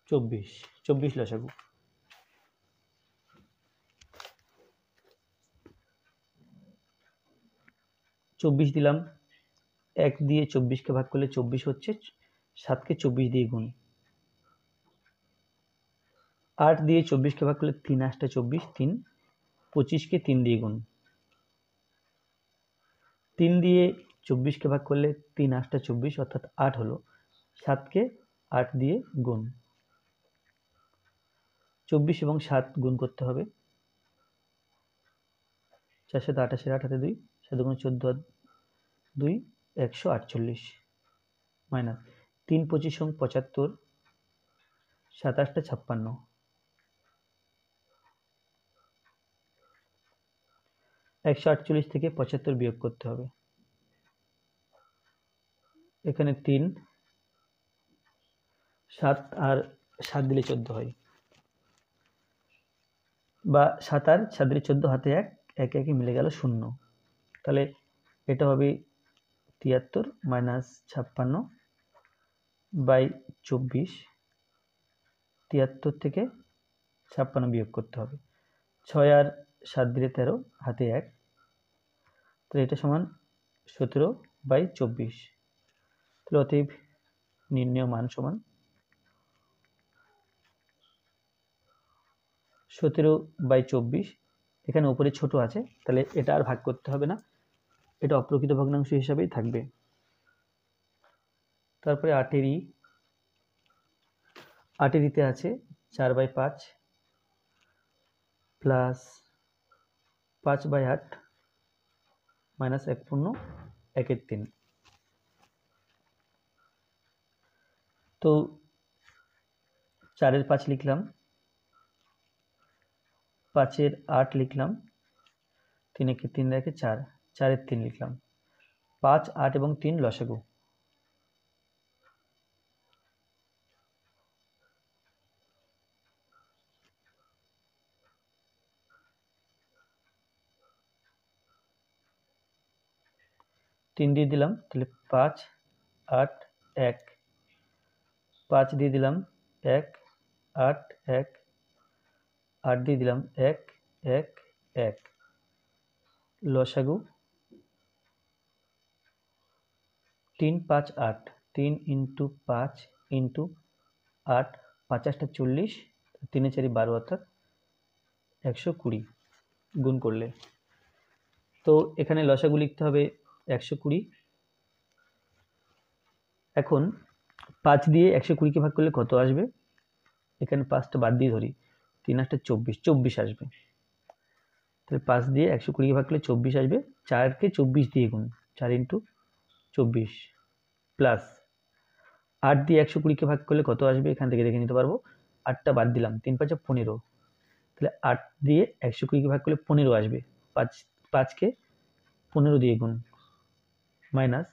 24, 24 লসাগু। চব্বিশ দিলাম, 1 দিয়ে 24কে ভাগ করলে 24 হচ্ছে, 7কে 24 দিয়ে গুণ। 8 দিয়ে 24কে ভাগ করলে 3 8 24, 3 25কে 3 দিয়ে গুণ। 3 দিয়ে 24কে ভাগ করলে 3 8 24 অর্থাৎ 8 হলো, 7কে 8 দিয়ে গুণ। 24 এবং 7 গুণ করতে হবে, 4 7 28 8 হাতে 2, 7 গুণ 14 2 148 মাইনাস 3 25 75, 7 8 56, 148 থেকে 75 বিয়োগ করতে হবে। এখানে 3, 7 আর 7 দিলে 14 হয়, বা 7 আর 7 দিলে 14 হাতে 1, 1 1 মিলে গেল 0। তাহলে এটা হবে 73 মাইনাস 56 বাই 24, 73 থেকে 56 বিয়োগ করতে হবে। 6 আর 7 দিলে 13 হাতে 1, তাহলে এটা সমান 17 বাই 24। তাহলে অতএব নির্ণেয় মান সমান 17 বাই 24। এখানে উপরে ছোট আছে, তাহলে এটা আর ভাগ করতে হবে না, এটা অপ্রকৃত ভগ্নাংশ হিসাবেই থাকবে। তারপরে 8-এর আছে 4 বাই 5 প্লাস 5 বাই 8 মাইনাস 1 পূর্ণ 1-এর 3। তো 4-এর 5 লিখলাম, 5-এর 8 লিখলাম, 3 একে 3 রেখে 4, 4-এর 3 লিখলাম। 5 8 এবং 3 লসাগু। তিন দিয়ে দিলাম, তাহলে 5 8 1, 5 দিয়ে দিলাম 1 8 1, 8 দিয়ে দিলাম 1 1 1, লসাগু 3 5 8, 3 ইন্টু 5 ইন্টু 8, 5 8 40, 3 4 12 অর্থাৎ 120 গুণ করলে। তো এখানে লসাগু লিখতে হবে 120। এখন 5 দিয়ে 120কে ভাগ করলে কত আসবে? এখানে 5টা বাদ দিয়ে ধরি, 3 8 24, 24 আসবে। তাহলে 5 দিয়ে 120কে ভাগ করলে 24 আসবে, 4কে 24 দিয়ে গুণ, 4 ইন্টু 24 প্লাস 8 দিয়ে 120কে ভাগ করলে কত আসবে এখান থেকে দেখে নিতে পারবো। 8টা বাদ দিলাম, 3 5 15, তাহলে 8 দিয়ে 120কে ভাগ করলে 15 আসবে, 5কে 15 দিয়ে গুণ মাইনাস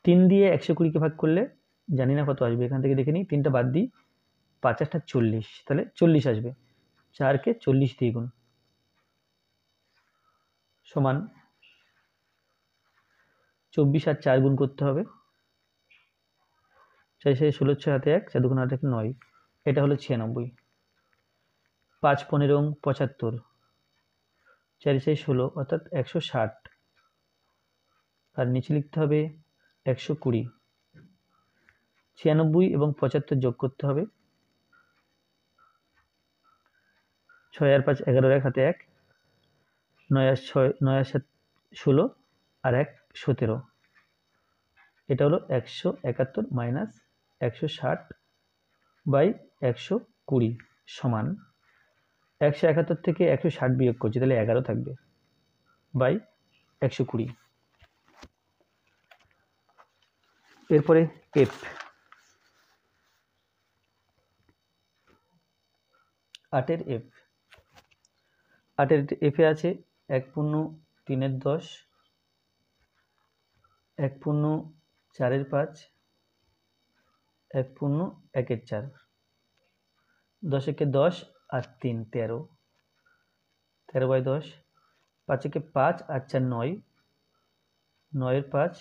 3 দিয়ে 120কে ভাগ করলে জানি না কত আসবে, এখান থেকে দেখে নিই, 3টা বাদ দিই, 5 8 40, তাহলে 40 আসবে। 4কে 40 দিয়ে গুণ সমান 24 আর 4 গুণ করতে হবে। 4 6 16 6 হাতে 1, 4 2 8 1 9, এটা হলো 96। 5 15 75, 4 6 16 অর্থাৎ 160, আর নিচে লিখতে হবে 120। 96 এবং 75 যোগ করতে হবে। 6 আর 5 11, 1 হাতে 1, 9 আর 6 9 আর 7 16 আর 1 17, এটা হলো 171 মাইনাস 160 বাই 120 সমান 171 থেকে 160 বিয়োগ করছি, তাহলে 11 থাকবে বাই 120। এরপরে এফ, 8 এফ। 8 এফে আছে 1 পূর্ণ 3 10, 1 পূর্ণ 4 5, 1 পূর্ণ 1 4, 10 একে 10 আর 3 13, 13 বাই 10, 5 একে 5 আর 4 9, 9 5,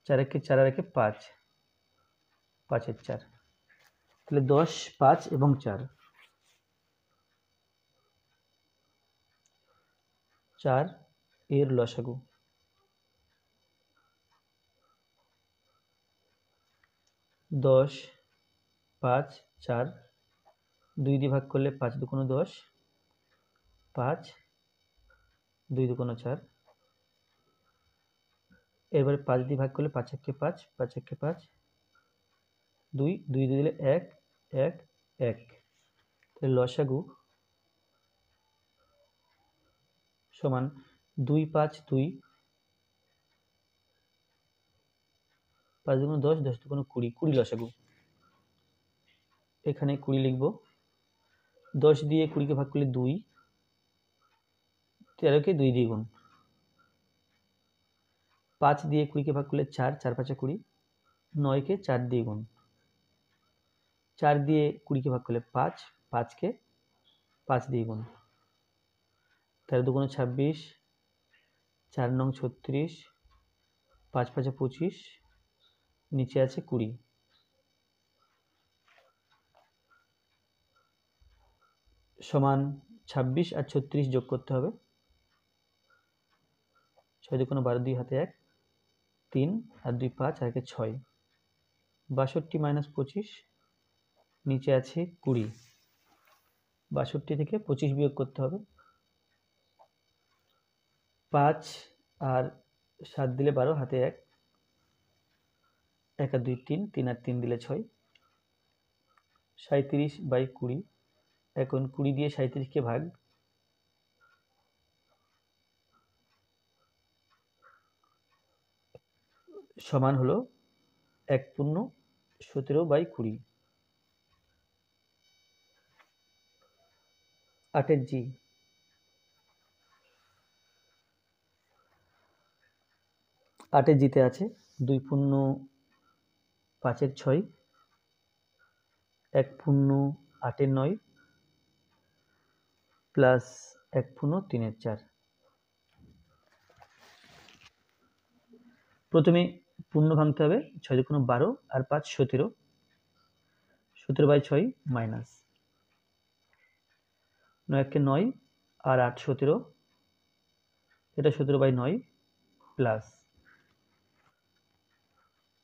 4 একে 4 আর 1 5, 5 4, তাহলে 10 5 এবং 4, 4 এর লসাগু 10 5 4, 2 দিয়ে ভাগ করলে 5 2 10, 5 2 2 4, এবারে 5 দিয়ে ভাগ করলে 5 1 5, 5 1 5, 2 2 দিলে 1 1 1, তাহলে লসাগু সমান 2 5 2, 5 2 10, 10 2 20, 20 লসাগু। এখানে 20 লিখব। 10 দিয়ে 20 কে ভাগ করলে 2, 13 কে 2 দিয়ে গুণ, 5 দিয়ে 20 কে ভাগ করলে 4, 4 5 20, 9 কে 4 দিয়ে গুণ, 4 দিয়ে 20 কে ভাগ করলে 5, 5 কে 5 দিয়ে গুণ, 13 2 26, 4 9 36, 5 5 25, নিচে আছে 20। সমান 26 আর 36 যোগ করতে হবে। 6 2 12, 2 হাতে 1, 3 আর 2 5 আর 1 6, 62 মাইনাস 25, নিচে আছে 20। 62 থেকে 25 বিয়োগ করতে হবে। 5 আর 7 দিলে 12, হাতে 1, 1 আর 2 3, 3 আর 3 দিলে 6, 37 বাই 20। এখন 20 দিয়ে 37 কে ভাগ, সমান হলো 1 পূর্ণ 17 বাই 20। 8 জি, 8 জিতে আছে 2 পূর্ণ 5 6, 1 পূর্ণ 8 9, প্লাস 1 পূর্ণ 3 4। প্রথমে পূর্ণ ভাঙতে হবে। 6 2 12 আর 5 17, 17 বাই 6 মাইনাস 9 1 9 আর 8 17, এটা 17 বাই 9 প্লাস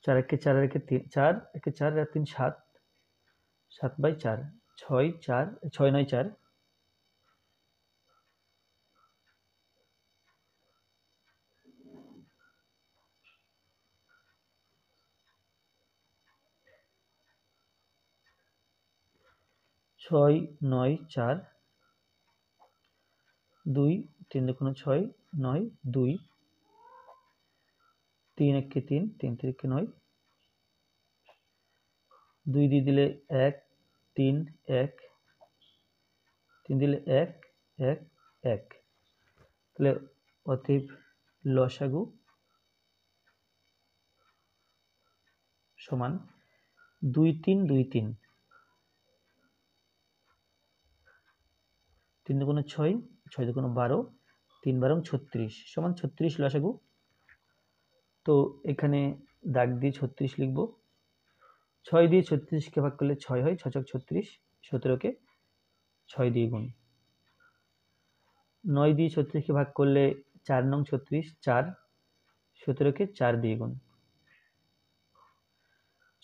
4 1 4 আর 1 3, 4 1 4 আর 3 7, 7 বাই 4, 6 4 6 9 4, 6 9 4, 2 3 2 6 9 2, 3 1 3, 3 3 9, 2 দিয়ে দিলে 1 3 1, 3 দিলে 1 1 1, তাহলে অতএব লসাগু সমান 2 3 2 3, 3 দুগুণ 6, 6 দুগুণ 12, 3 বারং 36 সমান 36 লসাগু। তো এখানে দাগ দিয়ে 36 লিখব। 6 দিয়ে 36কে ভাগ করলে 6 হয়, 6 ছক 36, 17কে 6 দিয়ে গুণ। 9 দিয়ে 36কে ভাগ করলে 4 নং 36, 4, 17কে 4 দিয়ে গুণ।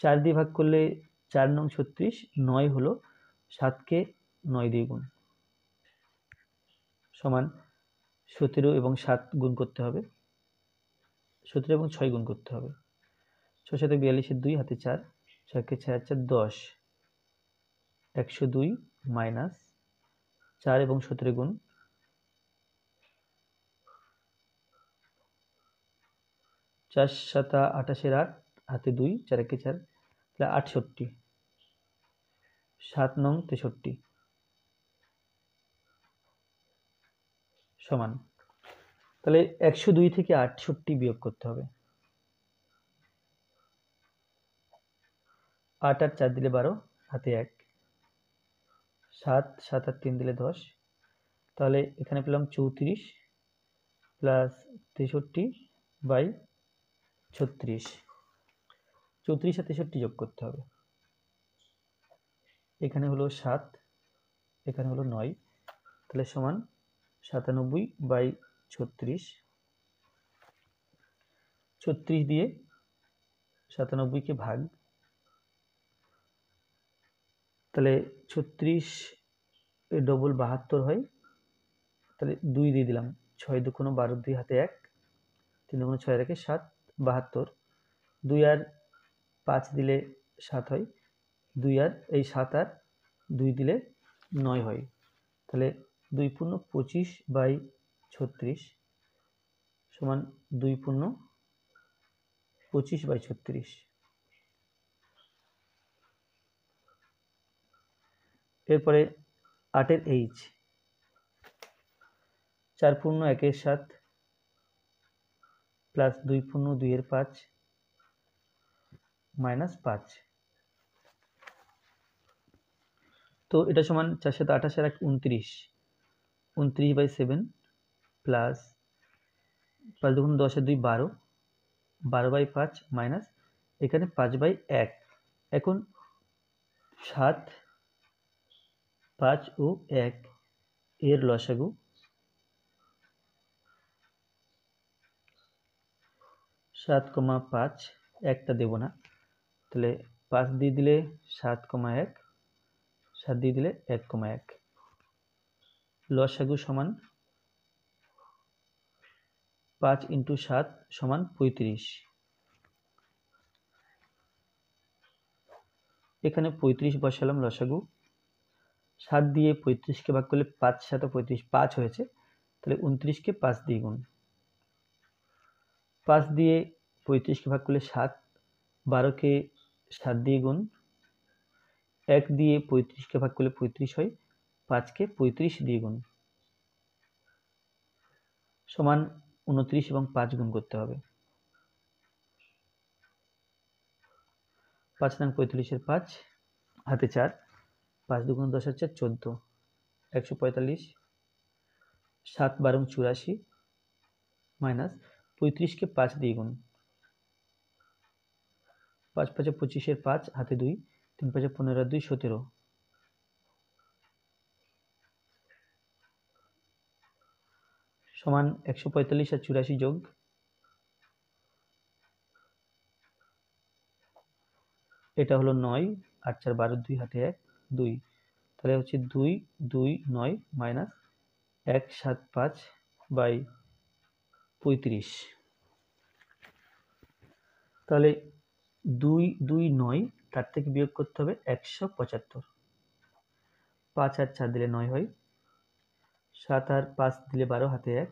4 দিয়ে ভাগ করলে 4 নং 36, 9 হলো, 7কে 9 দিয়ে গুণ সমান 17 এবং 7 গুণ করতে হবে, 17 এবং 6 গুণ করতে হবে। 6 7 42 2 হাতে 4, 6কে 6 4 10, 102 মাইনাস 4 এবং 17 গুণ, 4 7 28 8 হাতে 2, 4 1 4, তাহলে 68, 7 নং 63 সমান, তাহলে 102 থেকে 68 বিয়োগ করতে হবে। 8 আর 4 দিলে 12, হাতে 1, 7 7 আর 3 দিলে 10, তাহলে এখানে পেলাম 34 প্লাস 63 বাই 36। 34 আর 63 যোগ করতে হবে। এখানে হলো 7, এখানে হলো 9, তাহলে সমান 97 বাই 36। 36 দিয়ে 97কে ভাগ, তাহলে 36 এর ডবল 72 হয়, তাহলে 2 দিয়ে দিলাম, 6 দুগুণ 12, 2 হাতে 1, 3 দুগুণ 6 রেখে 7, 72, 2 আর 5 দিলে 7 হয়, 2 আর এই 7 আর 2 দিলে 9 হয়, তাহলে 2 পূর্ণ 25 বাই 36 সমান 2 পূর্ণ 25 বাই 36। এরপরে 8 এর এইচ, 4 পূর্ণ 1 এর 7 প্লাস 2 পূর্ণ 2 এর 5 মাইনাস 5, তো এটা সমান 4 7 28 আর 29, 29 বাই 7 প্লাস 5 দুগুণ 10 আর 2 12, 12 বাই 5 মাইনাস এখানে 5 বাই 1। এখন 7, 5 ও 1 এর লসাগু 7,5, একটা দেব না, তাহলে 5 দিয়ে দিলে 7,1, 7 দিয়ে দিলে 1,1, লসাগু সমান 5 × 7 সমান 35। এখানে 35 বসালাম লসাগু। 7 দিয়ে 35কে ভাগ করলে 5 7 35, 5 হয়েছে, তাহলে 29কে 5 দিয়ে গুণ। 5 দিয়ে 35কে ভাগ করলে 7, 12কে 7 দিয়ে গুণ, 1 দিয়ে 35কে ভাগ করলে 35 হয়, 5কে 35 দিয়ে গুণ সমান 29 এবং 5 গুণ করতে হবে। 5 নং 45 এর 5 হাতে 4, 5 দুগুণ 10 আর 4 14, 145, 7 12 84 মাইনাস 35কে 5 দিয়ে গুণ, 5 5 25 এর 5 হাতে 2, 3 5 15 আর 2 17, সমান 145 আর 84 যোগ, এটা হলো 9 8 4 12, 2 হাতে 1 2, তাহলে হচ্ছে 2 2 9 মাইনাস 1 7 5 বাই 35, তাহলে 2 2 9, তার থেকে বিয়োগ করতে হবে 175। 5 আর 4 দিলে 9 হয়, 7 আর 5 দিলে 12 হাতে 1,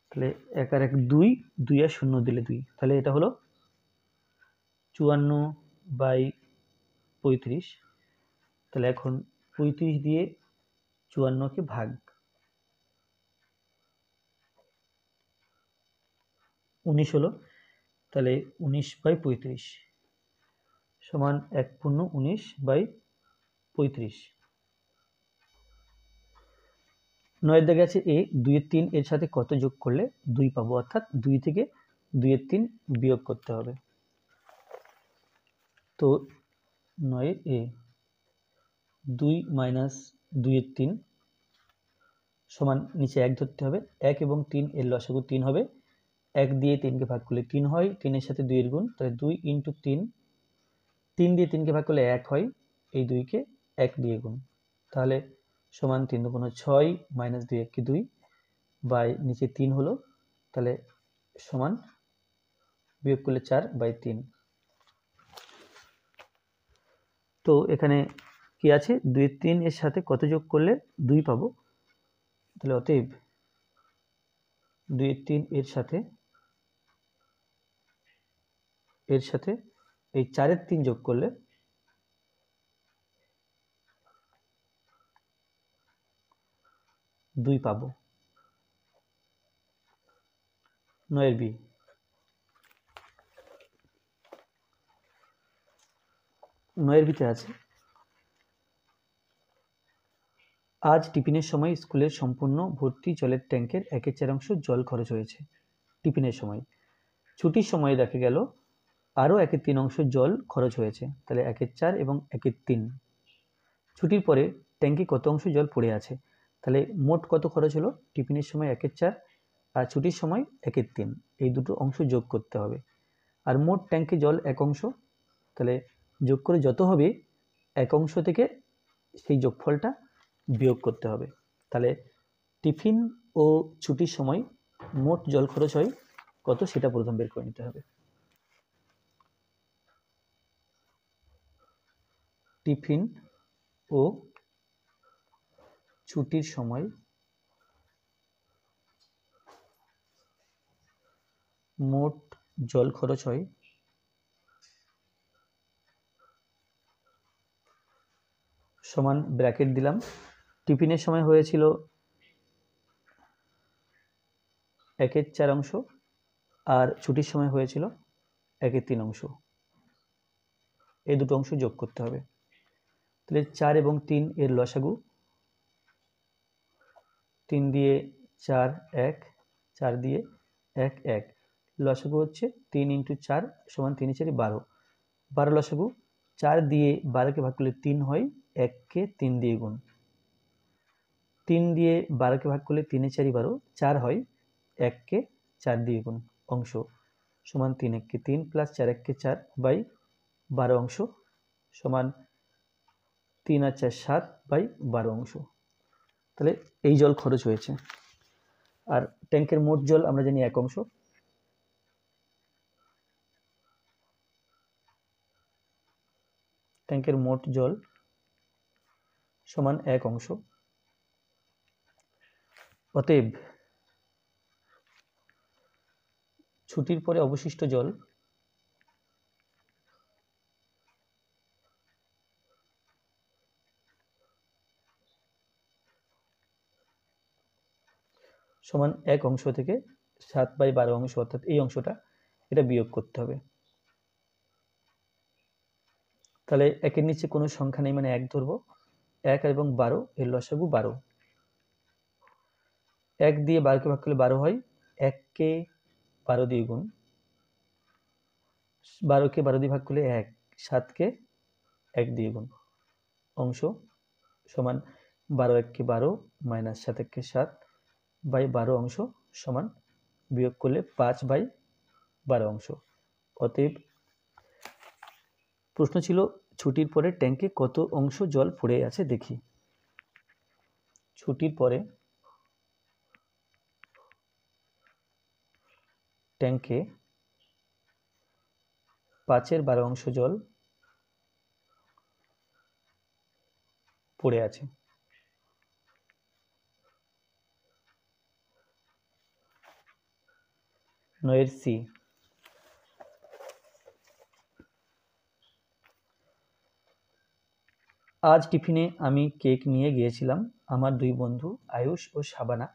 তাহলে 1 আর 1 2, 2 আর 0 দিলে 2, তাহলে এটা হলো 54 বাই 35। তাহলে এখন 35 দিয়ে 54কে ভাগ, 19 হলো, তাহলে 19 বাই 35 সমান 1 পূর্ণ 19 বাই 35। 9 দাগে আছে এ 2/3 এর সাথে কত যোগ করলে 2 পাবো, অর্থাৎ 2 থেকে 2/3 বিয়োগ করতে হবে। তো 9 এ 2 মাইনাস 2/3 সমান নিচে 1 ধরতে হবে। 1 এবং 3 এর লসাগু 3 হবে। 1 দিয়ে 3কে ভাগ করলে 3 হয়, 3 এর সাথে 2 এর গুণ, তাহলে 2 × 3, 3 দিয়ে 3কে ভাগ করলে 1 হয়, এই 2কে 1 দিয়ে গুণ, তাহলে সমান 3 × 6 মাইনাস 2 1 2 বাই নিচে 3 হলো, তাহলে সমান বিয়োগ করলে 4/3। তো এখানে কি আছে, 2/3 এর সাথে কত যোগ করলে 2 পাবো, তাহলে অতএব 2/3 এর সাথে এই 4-এর 3 যোগ করলে 2 পাবো। 9 বি। 9 বিতে আছে আজ টিফিনের সময় স্কুলের সম্পূর্ণ ভর্তি জলের ট্যাঙ্কের 1/4 অংশ জল খরচ হয়েছে। টিফিনের সময়। ছুটির সময় দেখা গেল আরও 1/3 অংশ জল খরচ হয়েছে, তাহলে 1/4 এবং 1/3। ছুটির পরে ট্যাঙ্কে কত অংশ জল পড়ে আছে, তাহলে মোট কত খরচ হলো, টিফিনের সময় 1/4 আর ছুটির সময় 1/3, এই দুটো অংশ যোগ করতে হবে। আর মোট ট্যাঙ্কে জল 1 অংশ, তাহলে যোগ করে যত হবে 1 অংশ থেকে সেই যোগফলটা বিয়োগ করতে হবে। তাহলে টিফিন ও ছুটির সময় মোট জল খরচ হয় কত, সেটা প্রথম বের করে নিতে হবে। টিফিন ও ছুটির সময় মোট জল খরচ হয় সমান ব্র্যাকেট দিলাম। টিফিনের সময় হয়েছিল 1/4 অংশ আর ছুটির সময় হয়েছিল 1/3 অংশ, এই দুটো অংশ যোগ করতে হবে। তাহলে 4 এবং 3 এর লসাগু, 3 দিয়ে 4 1, 4 দিয়ে 1 1, লসাগু হচ্ছে 3 × 4 সমান 3 × 4 12, 12 লসাগু। 4 দিয়ে 12কে ভাগ করলে 3 হয়, 1কে 3 দিয়ে গুণ, 3 দিয়ে 12কে ভাগ করলে 3 × 4 12, 4 হয়, 1কে 4 দিয়ে গুণ, অংশ সমান 3 1 3 প্লাস 4 1 4 বাই 12 অংশ সমান 3 আর 4 7/12 অংশ। তাহলে এই জল খরচ হয়েছে। আর ট্যাঙ্কের মোট জল আমরা জানি 1 অংশ, ট্যাঙ্কের মোট জল সমান 1 অংশ। অতএব ছুটির পরে অবশিষ্ট জল সমান 1 অংশ থেকে 7/12 অংশ, অর্থাৎ এই অংশটা, এটা বিয়োগ করতে হবে। তাহলে 1-এর নিচে কোনো সংখ্যা নেই, মানে 1 ধরবো। 1 এবং 12 এর লসাগু 12, 1 দিয়ে 12কে ভাগ করলে 12 হয়, 1কে 12 দিয়ে গুণ, 12কে 12 দিয়ে ভাগ করলে 1, 7কে 1 দিয়ে গুণ, অংশ সমান 12 1 12 মাইনাস 7 1 7 বাই 12 অংশ সমান বিয়োগ করলে 5/12 অংশ। অতএব প্রশ্ন ছিল ছুটির পরে ট্যাঙ্কে কত অংশ জল পড়ে আছে দেখি। ছুটির পরে ট্যাঙ্কে 5/12 অংশ জল পড়ে আছে। নয়ের সি। আজ টিফিনে আমি কেক নিয়ে গিয়েছিলাম। আমার 2 বন্ধু আয়ুষ ও শাবানা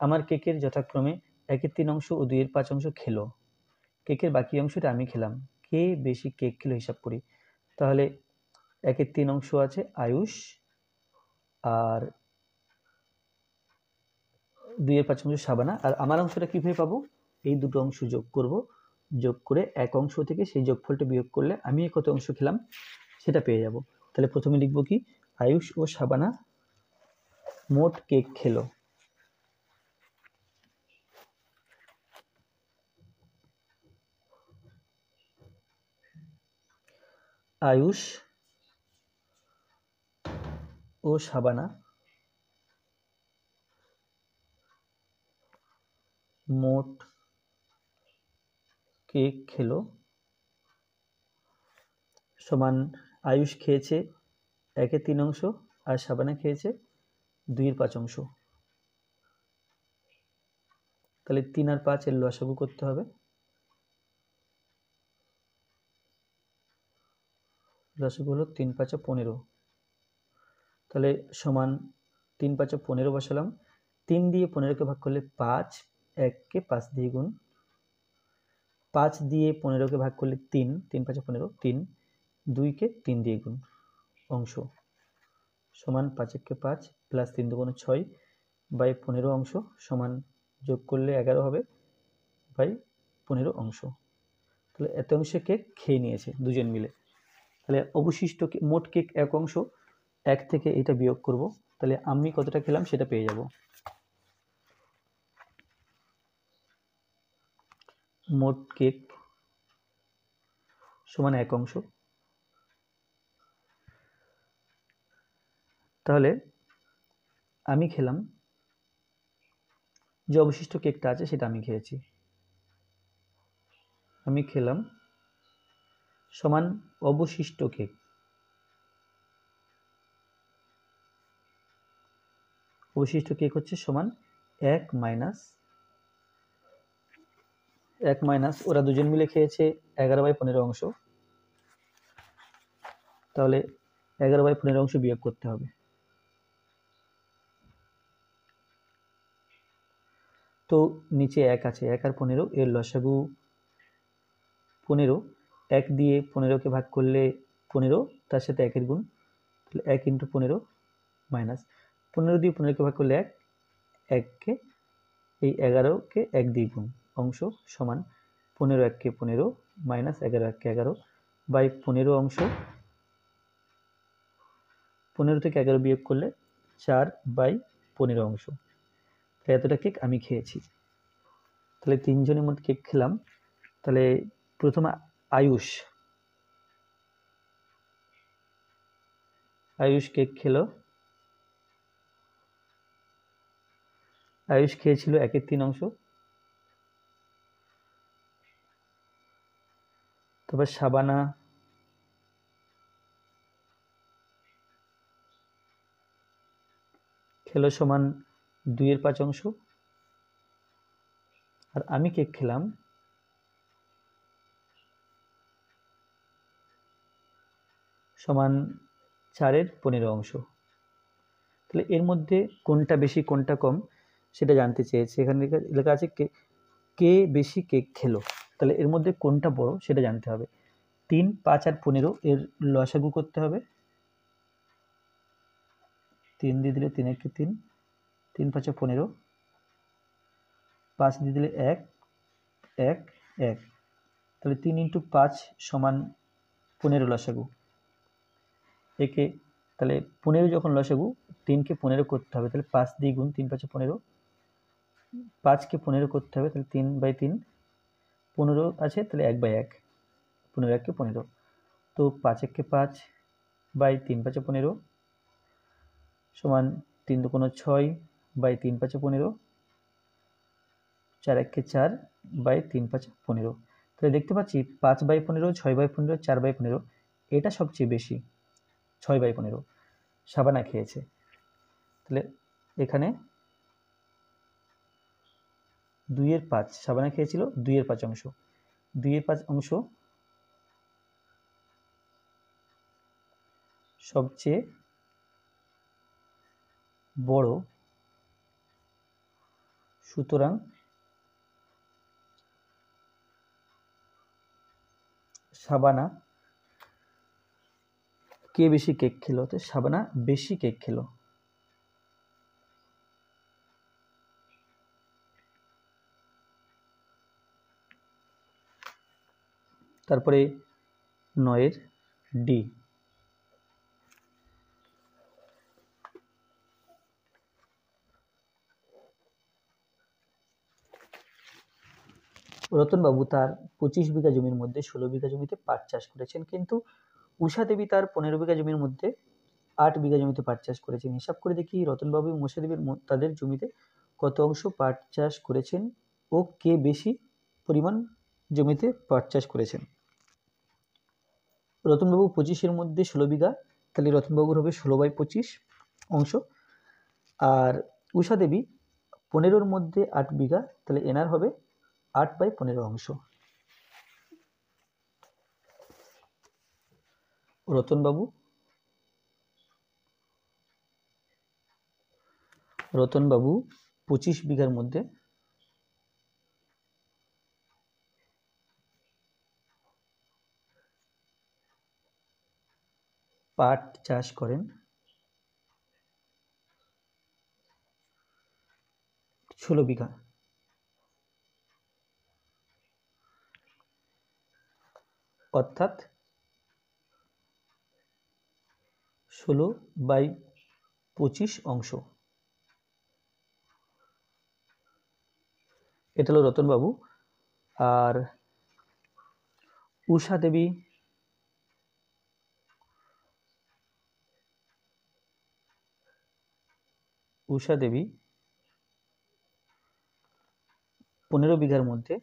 আমার কেকের যথাক্রমে 1/3 অংশ ও 2/5 অংশ খেলো। কেকের বাকি অংশটা আমি খেলাম। কে বেশি কেক খেলো হিসাব করি। তাহলে 1/3 অংশ আছে আয়ুষ আর 2/5 শাবানা। আর আমার অংশটা কীভাবে পাবো? এই দুটো অংশ যোগ করব, যোগ করে এক অংশ থেকে সেই যোগফলটা বিয়োগ করলে আমি কত অংশ খেলাম সেটা পেয়ে যাব। তাহলে প্রথমে লিখব কি, আয়ুষ ও শাবানা মোট কেক খেলো। আয়ুষ ও শাবানা মোট কেক খেলো সমান আয়ুষ খেয়েছে 1/3 অংশ আর শাবানা খেয়েছে 2/5 অংশ। তাহলে 3 আর 5 এর লসাগু করতে হবে। লসাগু হলো 3×5 = 15। তাহলে সমান 3×5 = 15 বসালাম। 3 দিয়ে 15কে ভাগ করলে 5, 1কে 5 দিয়ে গুণ, 5 দিয়ে 15কে ভাগ করলে 3, 3×5 = 15, 3, 2কে 3 দিয়ে গুণ, অংশ সমান 5×1 = 5 প্লাস 3 × 2 = 6 বাই 15 অংশ সমান যোগ করলে 11 হবে বাই 15 অংশ। তাহলে এত অংশে কেক খেয়ে নিয়েছে দুজন মিলে। তাহলে অবশিষ্ট মোট কেক 1 অংশ, 1 থেকে এটা বিয়োগ করব, তাহলে আমি কতটা খেলাম সেটা পেয়ে যাব। মোট কেক সমান 1 অংশ। তাহলে আমি খেলাম, যে অবশিষ্ট কেকটা আছে সেটা আমি খেয়েছি, আমি খেলাম সমান অবশিষ্ট কেক। অবশিষ্ট কেক হচ্ছে সমান 1 মাইনাস ওরা দুজন মিলে খেয়েছে 11/15 অংশ, তাহলে 11/15 অংশ বিয়োগ করতে হবে। তো নিচে 1 আছে, 1 আর 15 এর লসাগু 15। 1 দিয়ে 15কে ভাগ করলে 15, তার সাথে 1 এর গুণ, তাহলে 1 × 15 মাইনাস 15 দিয়ে 15কে ভাগ করলে 1, 1কে এই 11কে 1 দিয়ে গুণ, অংশ সমান 15 1কে 15 মাইনাস 11 1কে 11 বাই 15 অংশ। 15 থেকে 11 বিয়োগ করলে 4/15 অংশ। তাহলে এতটা কেক আমি খেয়েছি। তাহলে 3 জনের মধ্যে কেক খেলাম। তাহলে প্রথমে আয়ুষ কেক খেলো। আয়ুষ খেয়েছিল 1/3 অংশ। তারপর শাবানা খেলো সমান 2/5 অংশ। আর আমি কেক খেলাম সমান 4/15 অংশ। তাহলে এর মধ্যে কোনটা বেশি কোনটা কম সেটা জানতে চেয়েছে। এখানে লেখা আছে কে বেশি কেক খেলো, তাহলে এর মধ্যে কোনটা বড় সেটা জানতে হবে। 3, 5 আর 15 এর লসাগু করতে হবে। 3 দিয়ে দিলে 3 1 3, 3×5 = 15, 5 দিয়ে দিলে 1 1 1, তাহলে 3 × 5 সমান 15 লসাগু। একে তাহলে 15 যখন লসাগু, 3কে 15 করতে হবে, তাহলে 5 দিয়ে গুণ, 3×5 = 15, 5কে 15 করতে হবে, তাহলে 3/3, 15 আছে তাহলে 1/1, 15 1কে 15, তো 5 1কে 5 বাই 3×5 = 15 সমান 3 × 2 = 6 বাই 3×5 = 15, 4 1কে 4 বাই 3×5 = 15। তাহলে দেখতে পাচ্ছি 5/15, 6/15, 4/15, এটা সবচেয়ে বেশি, 6/15 শাবানা খেয়েছে। তাহলে এখানে 2/5 শাবানা খেয়েছিল 2/5 অংশ, 2/5 অংশ সবচেয়ে বড়, সুতরাং শাবানা কে বেশি কেক খেলো, তো শাবানা বেশি কেক খেলো। তারপরে 9 ডি। রতনবাবু তার 25 বিঘা জমির মধ্যে 16 বিঘা জমিতে পাট চাষ করেছেন, কিন্তু উষা দেবী তার 15 বিঘা জমির মধ্যে 8 বিঘা জমিতে পাট চাষ করেছেন। হিসাব করে দেখি রতনবাবু এবং উষা দেবীর তাদের জমিতে কত অংশ পাট চাষ করেছেন ও কে বেশি পরিমাণ জমিতে পাট চাষ করেছেন। রতনবাবু 25-এর মধ্যে 16 বিঘা, তাহলে রতনবাবুর হবে 16/25 অংশ। আর উষা দেবী 15-র মধ্যে 8 বিঘা, তাহলে এনার হবে 8/15 অংশ। রতনবাবু 25 বিঘার মধ্যে পাট চাষ করেন 16 বিঘা। অর্থাৎ 16/25 অংশ। এটা হলো রতনবাবু। আর উষা দেবী 15 বিঘার মধ্যে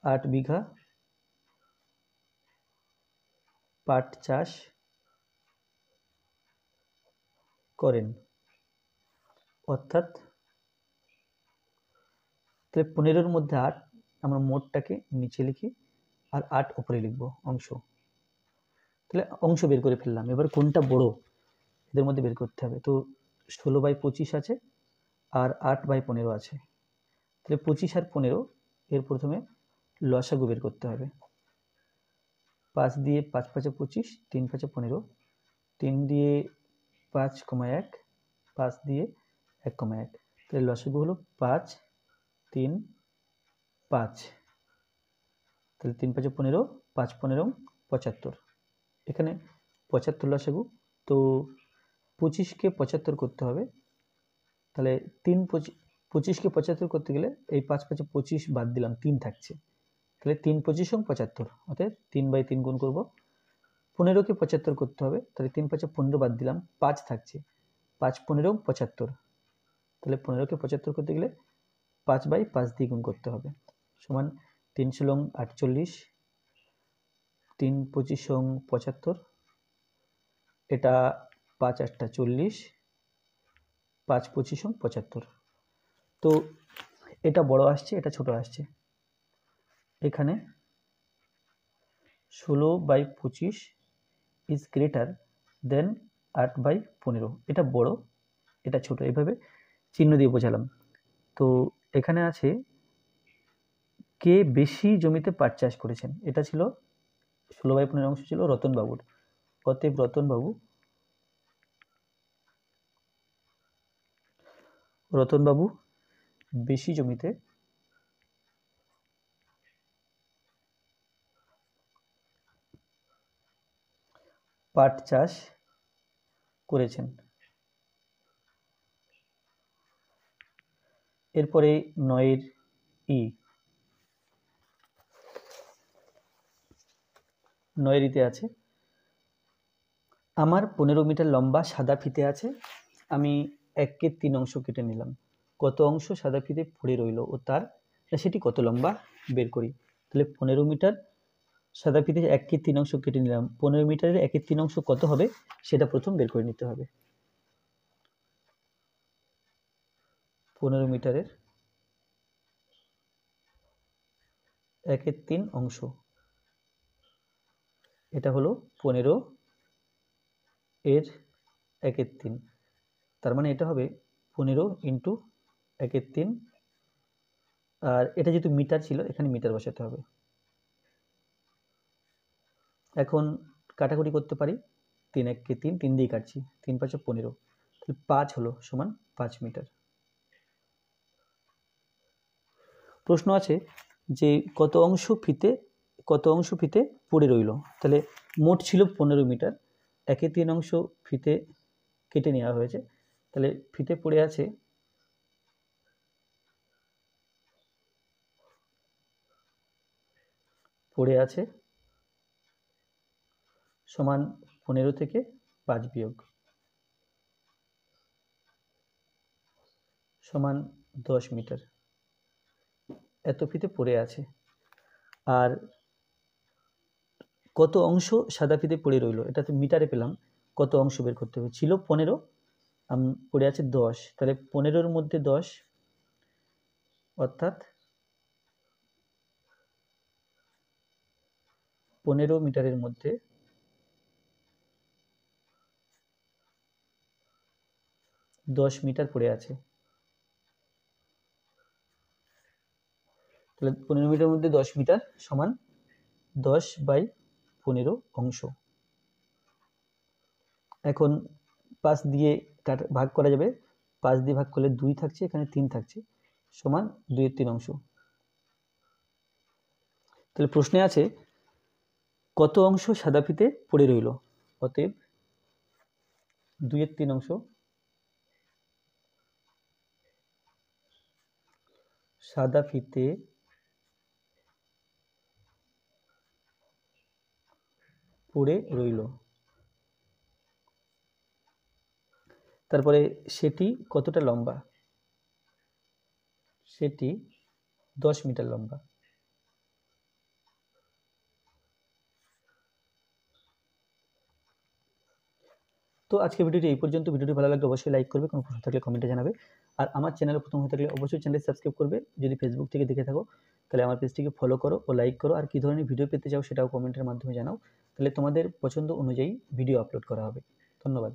8 বিঘা পাট চাষ করেন। অর্থাৎ 15-র মধ্যে 8, আমরা মোটটাকে নিচে লিখি আর 8 উপরে লিখব অংশ। তাহলে অংশ বের করে ফেললাম। এবার কোনটা বড় এদের মধ্যে বের করতে হবে। তো 16/25 আছে আর 8/15 আছে। তাহলে 25 আর 15 এর প্রথমে লসাগু বের করতে হবে। 5 দিয়ে 5 5 25, 3 5 15, 3 দিয়ে 5,1, 5 দিয়ে 1,1। তাহলে লসাগু হলো 5 3 5। তাহলে 3 5 15, 5 15 75। এখানে 75 লসাগু। তো 25-কে 75 করতে হবে। তাহলে 25-কে 75 করতে গেলে এই 5 5 25 বাদ দিলাম, 3 থাকছে। তাহলে 3 25 75, অর্থাৎ 3/3 গুণ করব। 15-কে 75 করতে হবে, তাহলে 3 5 15 বাদ দিলাম, 5 থাকছে। 5 15 75। তাহলে 15-কে 75 করতে গেলে 5/5 দিয়ে গুণ করতে হবে, সমান 3 × 48, 3 25 75। এটা 5 8 40, 5 25 75। তো এটা বড় আসছে, এটা ছোট আসছে। এখানে 16/25 ইজ গ্রেটার দেন 8/15। এটা বড়, এটা ছোট, এভাবে চিহ্ন দিয়ে বোঝালাম। তো এখানে আছে কে বেশি জমিতে পাট চাষ করেছেন। এটা ছিল 16/15 অংশ, ছিল রতনবাবুর। অতএব রতনবাবু বেশি জমিতে পাট চাষ করেছেন। এরপরে 9 ই। 9 ইতে আছে আমার 15 মিটার লম্বা সাদা ফিতে আছে, আমি 1/3 অংশ কেটে নিলাম। কত অংশ সাদা ফিতে পড়ে রইল ও তার সেটি কত লম্বা বের করি। তাহলে 15 মিটার সাদা ফিতে 1/3 অংশ কেটে নিলাম। 15 মিটারের 1/3 অংশ কত হবে সেটা প্রথম বের করে নিতে হবে। 15 মিটারের 1/3 অংশ, এটা হলো 15 এর 1/3। তার মানে এটা হবে 15 × 1/3। আর এটা যেহেতু মিটার ছিল, এখানে মিটার বসাতে হবে। এখন কাটাকুটি করতে পারি। 3 1 3, 3 দিয়ে কাটছি, 3 5 15। তাহলে 5 হলো সমান 5 মিটার। প্রশ্ন আছে যে কত অংশ ফিতে পড়ে রইল। তাহলে মোট ছিল 15 মিটার, 1/3 ফিতে কেটে নেওয়া হয়েছে, তাহলে ফিতে পড়ে আছে সমান 15 থেকে 5 বিয়োগ সমান 10 মিটার, এত ফিতে পড়ে আছে। আর কত অংশ সাদা ফিতে পড়ে রইল, এটা তো মিটারে পেলাম, কত অংশ বের করতে হবে। ছিল 15, পড়ে আছে 10, তাহলে 15-র মধ্যে 10 অর্থাৎ 15 মিটারের মধ্যে 10 মিটার পড়ে আছে। তাহলে 15 মিটারের মধ্যে 10 মিটার সমান 10/15 অংশ। এখন 5 দিয়ে ভাগ করা যাবে, 5 দিয়ে ভাগ করলে 2 থাকছে, এখানে 3 থাকছে, সমান 2/3 অংশ। তাহলে প্রশ্নে আছে কত অংশ সাদা ফিতে পড়ে রইল, অতএব 2/3 অংশ সাদা ফিতে পড়ে রইল। তারপরে সেটি কতটা লম্বা, সেটি 10 মিটার লম্বা। তো আজকে ভিডিওটি এই পর্যন্ত। ভিডিওটি ভালো লাগলে অবশ্যই লাইক করবে, কোনো প্রশ্ন থাকলে কমেন্টে জানাবে। আর আমার চ্যানেলে প্রথম হয়ে থাকলে অবশ্যই চ্যানেলটি সাবস্ক্রাইব করবে। যদি ফেসবুক থেকে দেখে থাকো তাহলে আমার পেজটিকে ফলো করো ও লাইক করো। আর কী ধরনের ভিডিও পেতে চাও সেটাও কমেন্টের মাধ্যমে জানাও, তাহলে তোমাদের পছন্দ অনুযায়ী ভিডিও আপলোড করা হবে। ধন্যবাদ।